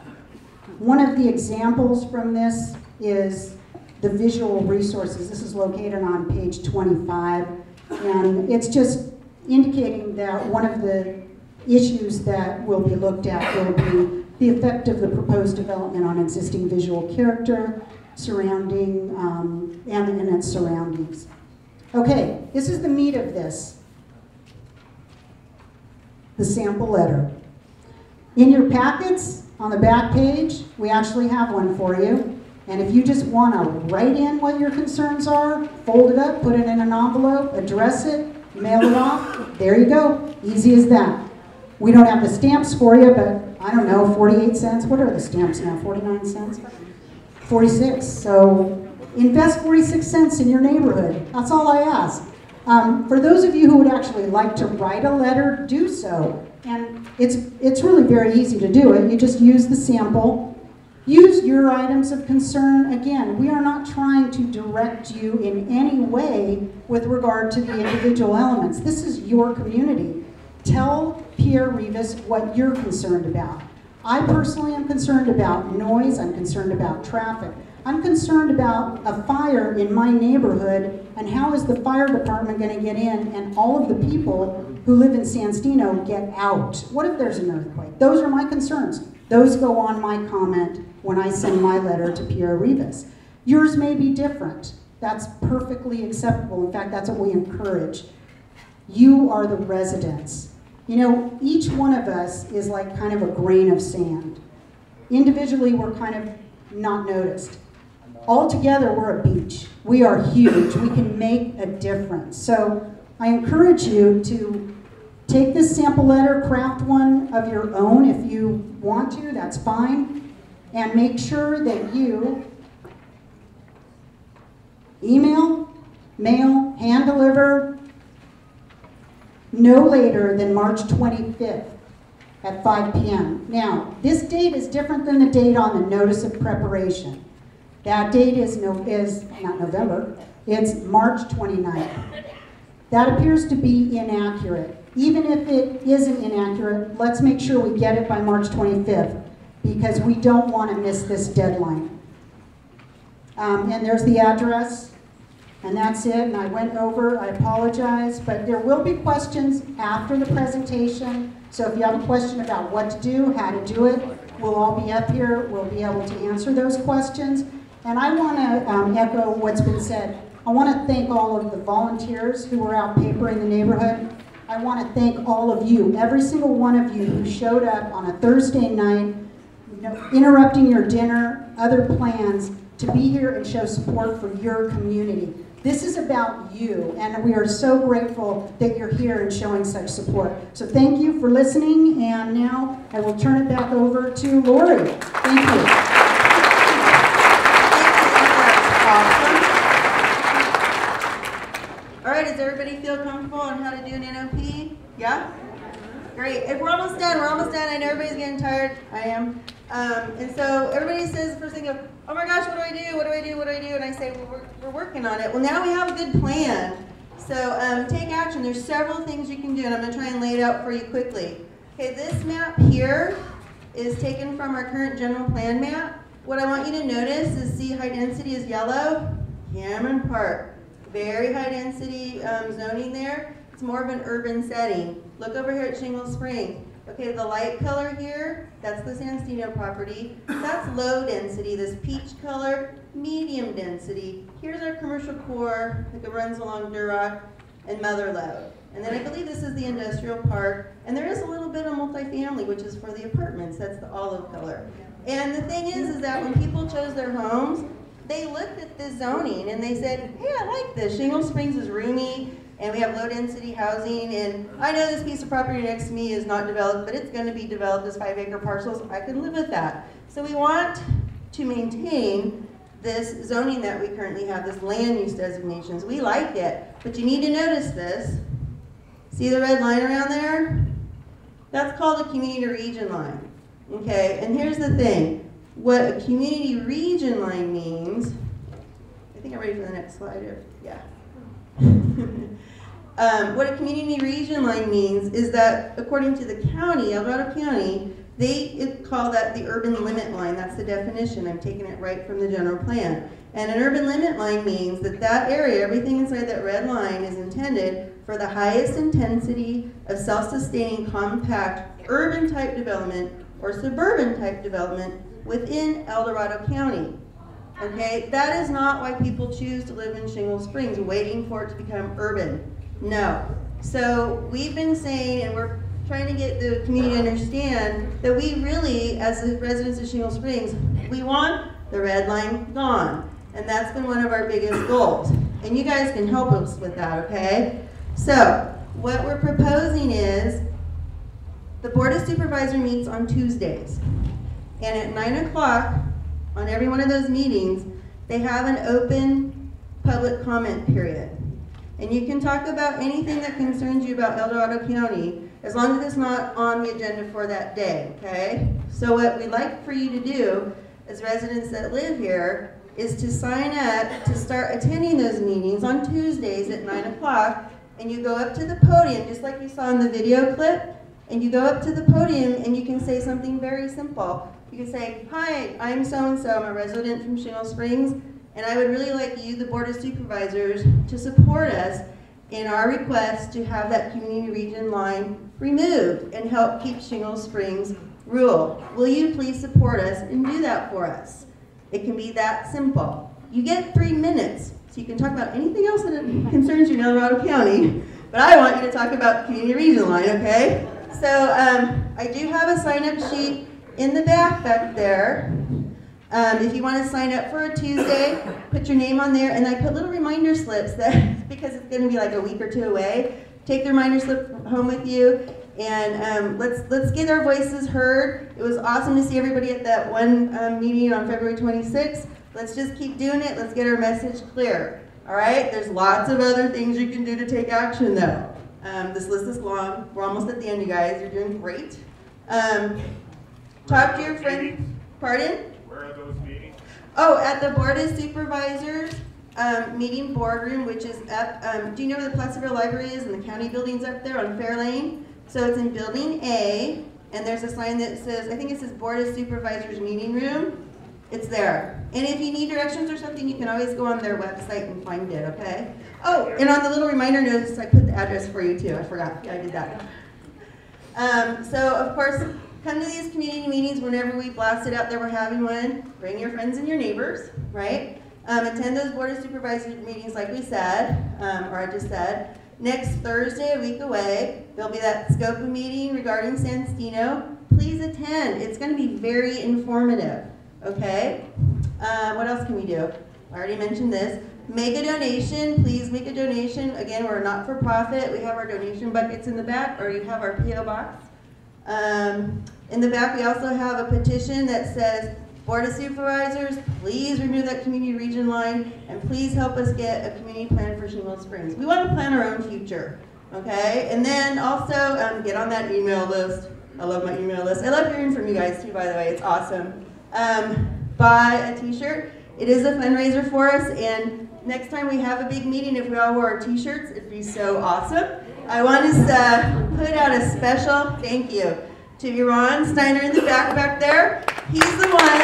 One of the examples from this is the visual resources. This is located on page 25, and it's just indicating that one of the issues that will be looked at will be the effect of the proposed development on existing visual character surrounding and its surroundings. Okay, this is the meat of this, the sample letter. In your packets, on the back page, we actually have one for you, And if you just want to write in what your concerns are, fold it up, put it in an envelope, address it, mail it off, there you go. Easy as that. We don't have the stamps for you, but I don't know, 48 cents. What are the stamps now? 49 cents? 46. So invest 46 cents in your neighborhood. That's all I ask. For those of you who would actually like to write a letter, do so. And it's really very easy to do it. You just use the sample. Use your items of concern. Again, we are not trying to direct you in any way with regard to the individual elements. This is your community. Tell Pierre Rivas what you're concerned about. I personally am concerned about noise. I'm concerned about traffic. I'm concerned about a fire in my neighborhood, and how is the fire department going to get in and all of the people who live in San Stino get out? What if there's an earthquake? Those are my concerns. Those go on my comment when I send my letter to Pierre Rivas. Yours may be different. That's perfectly acceptable. In fact, that's what we encourage. You are the residents. You know, each one of us is like kind of a grain of sand. Individually, we're kind of not noticed. All together, we're a beach. We are huge. We can make a difference. So I encourage you to take this sample letter, craft one of your own if you want to, that's fine. And make sure that you email, mail, hand deliver no later than March 25th at 5 p.m. Now, this date is different than the date on the notice of preparation. That date is not November, it's March 29th. That appears to be inaccurate. Even if it isn't inaccurate, let's make sure we get it by March 25th, because we don't want to miss this deadline. And there's the address, and that's it. And I went over, I apologize, but there will be questions after the presentation. So if you have a question about what to do, how to do it, we'll all be up here. We'll be able to answer those questions. And I want to echo what's been said. I want to thank all of the volunteers who were out papering the neighborhood. I want to thank all of you, every single one of you who showed up on a Thursday night, interrupting your dinner, other plans, to be here and show support for your community. This is about you, and we are so grateful that you're here and showing such support. So thank you for listening, and now I will turn it back over to Lori. Thank you. All right, does everybody feel comfortable on how to do an NOP? Yeah? Great. If we're almost done, we're almost done. I know everybody's getting tired. I am. And so everybody says the first thing, oh my gosh, what do I do? What do I do? What do I do? And I say, well, we're working on it. Well, now we have a good plan. So take action. There's several things you can do, and I'm going to try and lay it out for you quickly. Okay, this map here is taken from our current general plan map. What I want you to notice is, see, high density is yellow. Cameron Park. Very high density zoning there. It's more of an urban setting. Look over here at Shingle Springs. Okay, the light color here, that's the San Stino property. That's low density. This peach color, medium density. Here's our commercial core that runs along Duroc and Mother Lode. And then I believe this is the industrial park. And there is a little bit of multifamily, which is for the apartments. That's the olive color. And the thing is that when people chose their homes, they looked at this zoning and they said, hey, I like this. Shingle Springs is roomy, and we have low density housing, and I know this piece of property next to me is not developed, but it's going to be developed as 5-acre parcels. I can live with that. So we want to maintain this zoning that we currently have, this land use designations. We like it, but you need to notice this. See the red line around there? That's called a community region line. Okay, and here's the thing. What a community region line means, I think I'm ready for the next slide here. Yeah. What a community region line means is that, according to the county, Alvarado County, they call that the urban limit line. That's the definition. I'm taking it right from the general plan. And an urban limit line means that that area, everything inside that red line, is intended for the highest intensity of self-sustaining, compact, urban type development or suburban type development within El Dorado County. Okay, that is not why people choose to live in Shingle Springs, waiting for it to become urban. No. So we've been saying, and we're trying to get the community to understand, that we really, as the residents of Shingle Springs, we want the red line gone. And that's been one of our biggest goals. And you guys can help us with that, okay? So, what we're proposing is the Board of Supervisors meets on Tuesdays. And at 9 o'clock on every one of those meetings, they have an open public comment period. And you can talk about anything that concerns you about El Dorado County, as long as it's not on the agenda for that day, okay? So what we'd like for you to do, as residents that live here, is to sign up to start attending those meetings on Tuesdays at 9 o'clock, and you go up to the podium, just like you saw in the video clip, and you go up to the podium and you can say something very simple. You can say, hi, I'm so-and-so, I'm a resident from Shingle Springs, and I would really like you, the Board of Supervisors, to support us in our request to have that community region line removed and help keep Shingle Springs rural. Will you please support us and do that for us? It can be that simple. You get 3 minutes, so you can talk about anything else that concerns you in El Dorado County, but I want you to talk about the community region line, okay? So I do have a sign-up sheet in the back there. If you want to sign up for a Tuesday, put your name on there, and I put little reminder slips that, because it's going to be like a week or two away, take the reminder slip home with you, and let's get our voices heard. It was awesome to see everybody at that one meeting on February 26th. Let's just keep doing it. Let's get our message clear. All right? There's lots of other things you can do to take action, though. This list is long. We're almost at the end, you guys. You're doing great. Talk to your friends. Pardon? Where are those meetings? Oh, at the Board of Supervisors meeting boardroom, which is up. Do you know where the Placerville Library is? And the county building's up there on Fair Lane. So it's in Building A, and there's a sign that says, I think it says Board of Supervisors meeting room. It's there. And if you need directions or something, you can always go on their website and find it, okay? Oh, and on the little reminder notice, I put the address for you too. I forgot. Yeah, I did that. So, of course, come to these community meetings whenever we blast it out there we're having one. Bring your friends and your neighbors, right? Attend those Board of Supervisors meetings like we said, or I just said. Next Thursday, a week away, there'll be that SCOPA meeting regarding Stino. Please attend. It's going to be very informative, okay? What else can we do? I already mentioned this. Make a donation. Please make a donation. Again, we're a not-for-profit. We have our donation buckets in the back, or you have our P.O. box. In the back, we also have a petition that says, Board of Supervisors, please remove that community region line, and please help us get a community plan for Shingle Springs. We want to plan our own future, okay? And then also, get on that email list. I love my email list. I love hearing from you guys too, by the way. It's awesome. Buy a t-shirt. It is a fundraiser for us, and next time we have a big meeting, if we all wore our t-shirts, it'd be so awesome. I want to put out a special thank you to Ron Steiner in the back there. He's the one.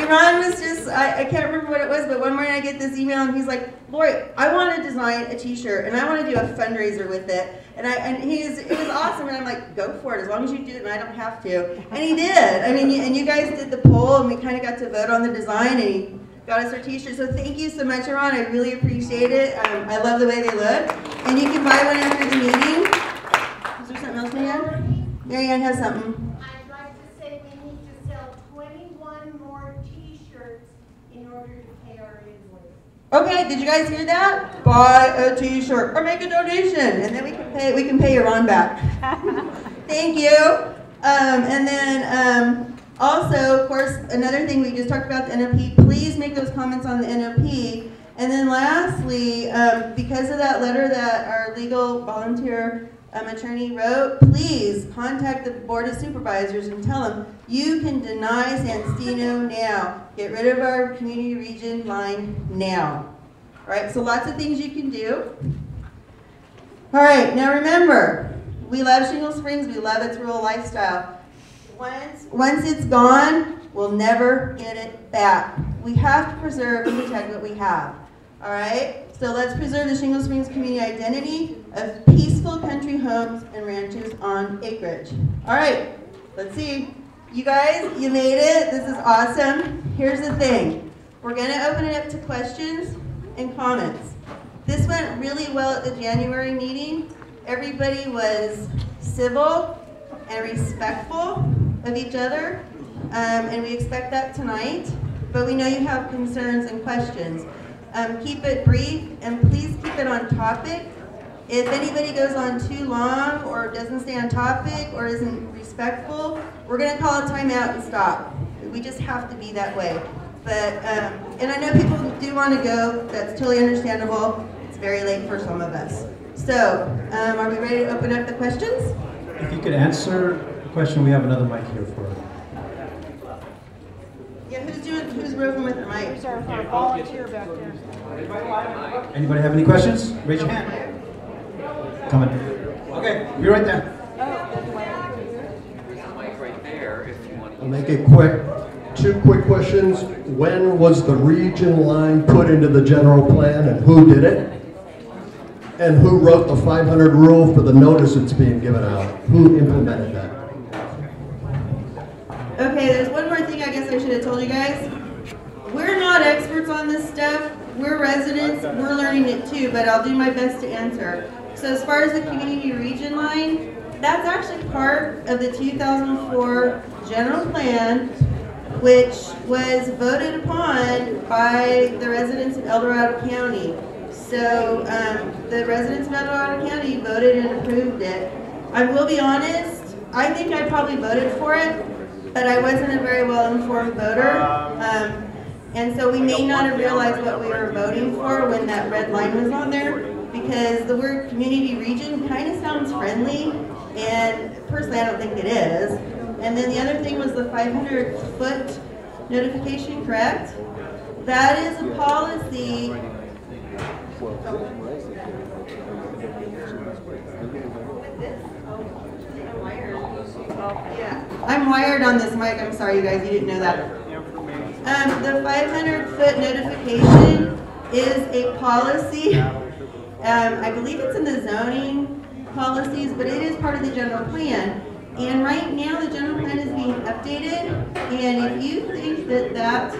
Iran was just, I can't remember what it was, but one morning I get this email and he's like, Lori, I want to design a t-shirt and I want to do a fundraiser with it. And it was awesome, and I'm like, go for it, as long as you do it and I don't have to. And he did. I mean, and you guys did the poll and we kind of got to vote on the design, and he got us our t-shirt. So thank you so much, Iran. I really appreciate it. I love the way they look. And you can buy one after the meeting. Is there something else, Marianne? Marianne has something. I'd like to say we need to sell 21 more t-shirts in order to pay our invoice. Okay, did you guys hear that? Buy a t-shirt or make a donation, and then we can pay Iran back. Thank you. And then also, of course, another thing we just talked about, the NOP, please make those comments on the NOP. And then lastly, because of that letter that our legal volunteer attorney wrote, please contact the Board of Supervisors and tell them you can deny Stino now. Get rid of our community region line now. All right, so lots of things you can do. All right, now remember, we love Shingle Springs, we love its rural lifestyle. Once it's gone, we'll never get it back. We have to preserve and protect what we have. All right? So let's preserve the Shingle Springs community identity of peaceful country homes and ranches on acreage. All right, let's see. You guys, you made it. This is awesome. Here's the thing. We're going to open it up to questions and comments. This went really well at the January meeting. Everybody was civil. and respectful of each other, and we expect that tonight, but we know you have concerns and questions. Keep it brief, and please keep it on topic. If anybody goes on too long, or doesn't stay on topic, or isn't respectful, we're gonna call a timeout and stop. We just have to be that way. But, and I know people do wanna go, that's totally understandable. It's very late for some of us. So, are we ready to open up the questions? If you could answer the question, we have another mic here for you. Yeah, who's roving with the mic? Who's our volunteer back there? Anybody have any questions? Raise your hand. Coming. Okay, be right there. I'll make it quick. 2 quick questions. When was the region line put into the general plan, and who did it? And who wrote the 500 rule for the notice that's being given out? Who implemented that? Okay, there's one more thing I guess I should have told you guys. We're not experts on this stuff. We're residents. We're learning it too, but I'll do my best to answer. So as far as the community region line, that's actually part of the 2004 general plan, which was voted upon by the residents of El Dorado County. So the residents of El Dorado County voted and approved it. I will be honest, I think I probably voted for it, but I wasn't a very well-informed voter. And so we may not have realized what we were voting for when that red line was on there, because the word community region kind of sounds friendly, and personally I don't think it is. And then the other thing was the 500-foot notification, correct? That is a policy. Yeah, I'm wired on this mic. I'm sorry, you guys, you didn't know that. The 500-foot notification is a policy. I believe it's in the zoning policies, but it is part of the general plan. And right now, the general plan is being updated. And if you think that that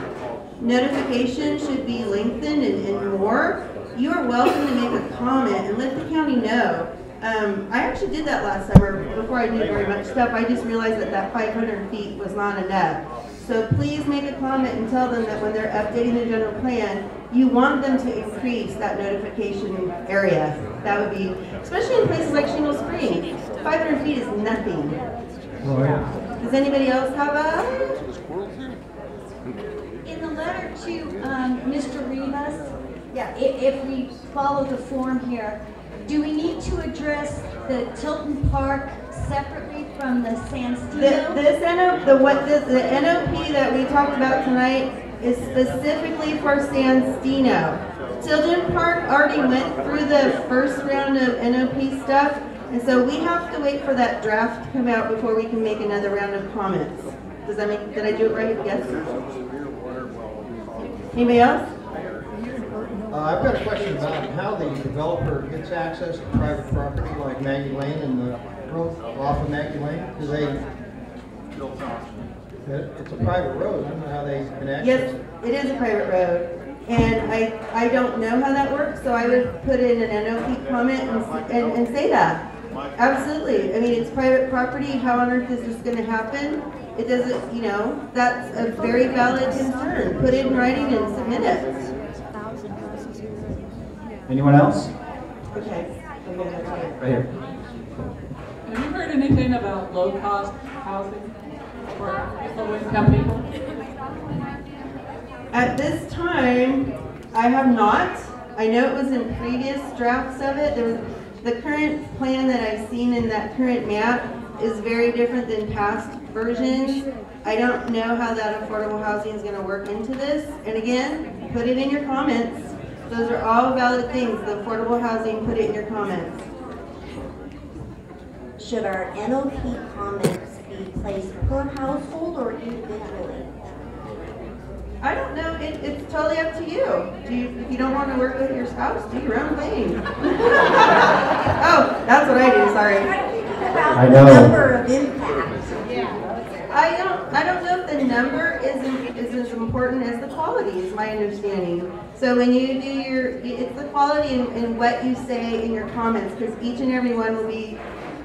notification should be lengthened and more, you are welcome to make a comment and let the county know. I actually did that last summer before I knew very much stuff. I just realized that that 500 feet was not enough. So please make a comment and tell them that when they're updating the general plan, you want them to increase that notification area. That would be, especially in places like Shingle Springs, 500 feet is nothing. Does anybody else have a? In the letter to Mr. Rivas, if we follow the form here, do we need to address the Tilton Park separately from the San Stino? The NOP that we talked about tonight is specifically for San Stino. Tilton Park already went through the first round of NOP stuff, and so we have to wait for that draft to come out before we can make another round of comments. Does that make, did I do it right? Yes? Anybody else? I've got a question about how the developer gets access to private property like Maggie Lane and the road off of Maggie Lane. Do they? It's a private road. I don't know how they can access. Yes, it is a private road, and I don't know how that works. So I would put in an NOP comment and say that. Absolutely. I mean, it's private property. How on earth is this going to happen? It doesn't. You know, that's a very valid concern. Put it in writing and submit it. Anyone else? Okay. Right here. Have you heard anything about low-cost housing for low-income people? At this time, I have not. I know it was in previous drafts of it. There was the current plan that I've seen in that current map is very different than past versions. I don't know how that affordable housing is going to work into this. And again, put it in your comments. Those are all valid things. The affordable housing, put it in your comments. Should our NOP comments be placed per household or individually? I don't know. It's totally up to you. If you don't want to work with your spouse, do your own thing. Oh, that's what I do. Sorry. I know. The number of impacts. I don't know if the number is as important as the quality, is my understanding. So when you do it's the quality in what you say in your comments, because each and every one will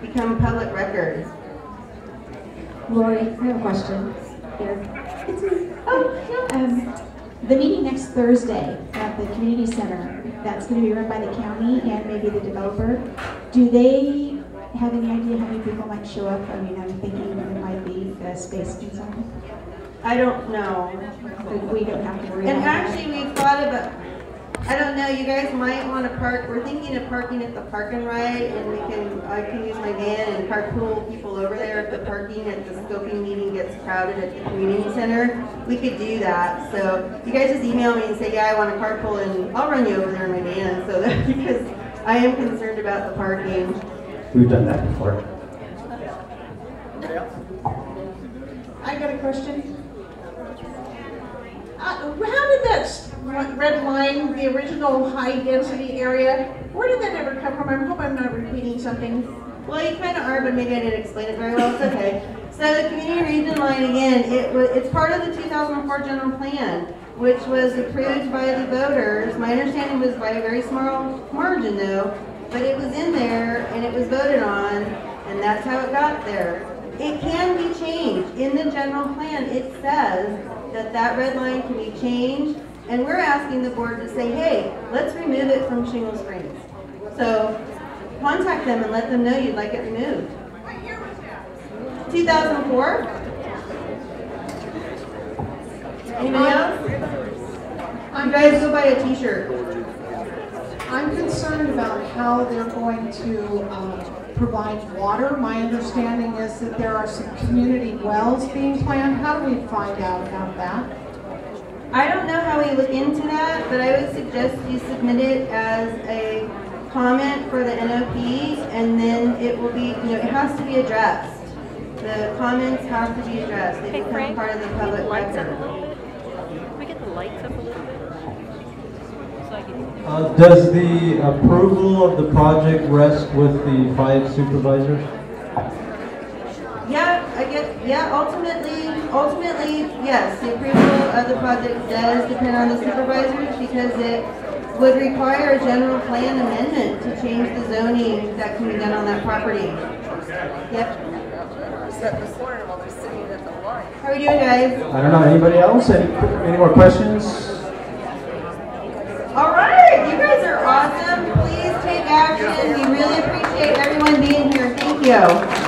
become public record. Lori, I have a question here. It's me. The meeting next Thursday at the community center, that's going to be run by the county and maybe the developer. Do they have any idea how many people might show up? I mean, I'm thinking there might be a space concern. I don't know. We don't have to worry And about actually, we've thought about, I don't know, you guys might want to park, we're thinking of parking at the park and ride, and I can use my van and carpool people over there if the parking at the scoping meeting gets crowded at the community center. We could do that. So you guys just email me and say, yeah, I want to carpool, and I'll run you over there in my van, so that, because I am concerned about the parking. We've done that before. I got a question. How did that red line, the original high-density area, where did that ever come from? I hope I'm not repeating something. Well, you kind of are, but maybe I didn't explain it very well. It's okay. So the community region line, again, it's part of the 2004 general plan, which was approved by the voters. My understanding was by a very small margin, though, but it was in there, and it was voted on, and that's how it got there. It can be changed. In the general plan, it says that that red line can be changed, and we're asking the board to say, hey, let's remove it from Shingle Springs. So contact them and let them know you'd like it removed. 2004? Anybody else? You guys go buy a t-shirt. I'm concerned about how they're going to provide water. My understanding is that there are some community wells being planned. How do we find out about that? I don't know how we look into that, but I would suggest you submit it as a comment for the NOP, and then it will be, it has to be addressed. The comments have to be addressed. They become part of the public record. Can we get the lights up a little bit? Does the approval of the project rest with the 5 supervisors? Ultimately, yes, the approval of the project does depend on the supervisors, because it would require a general plan amendment to change the zoning that can be done on that property. Yep. How are we doing, guys? I don't know. Anybody else? Any more questions? All right, you guys are awesome. Please take action. We really appreciate everyone being here. Thank you.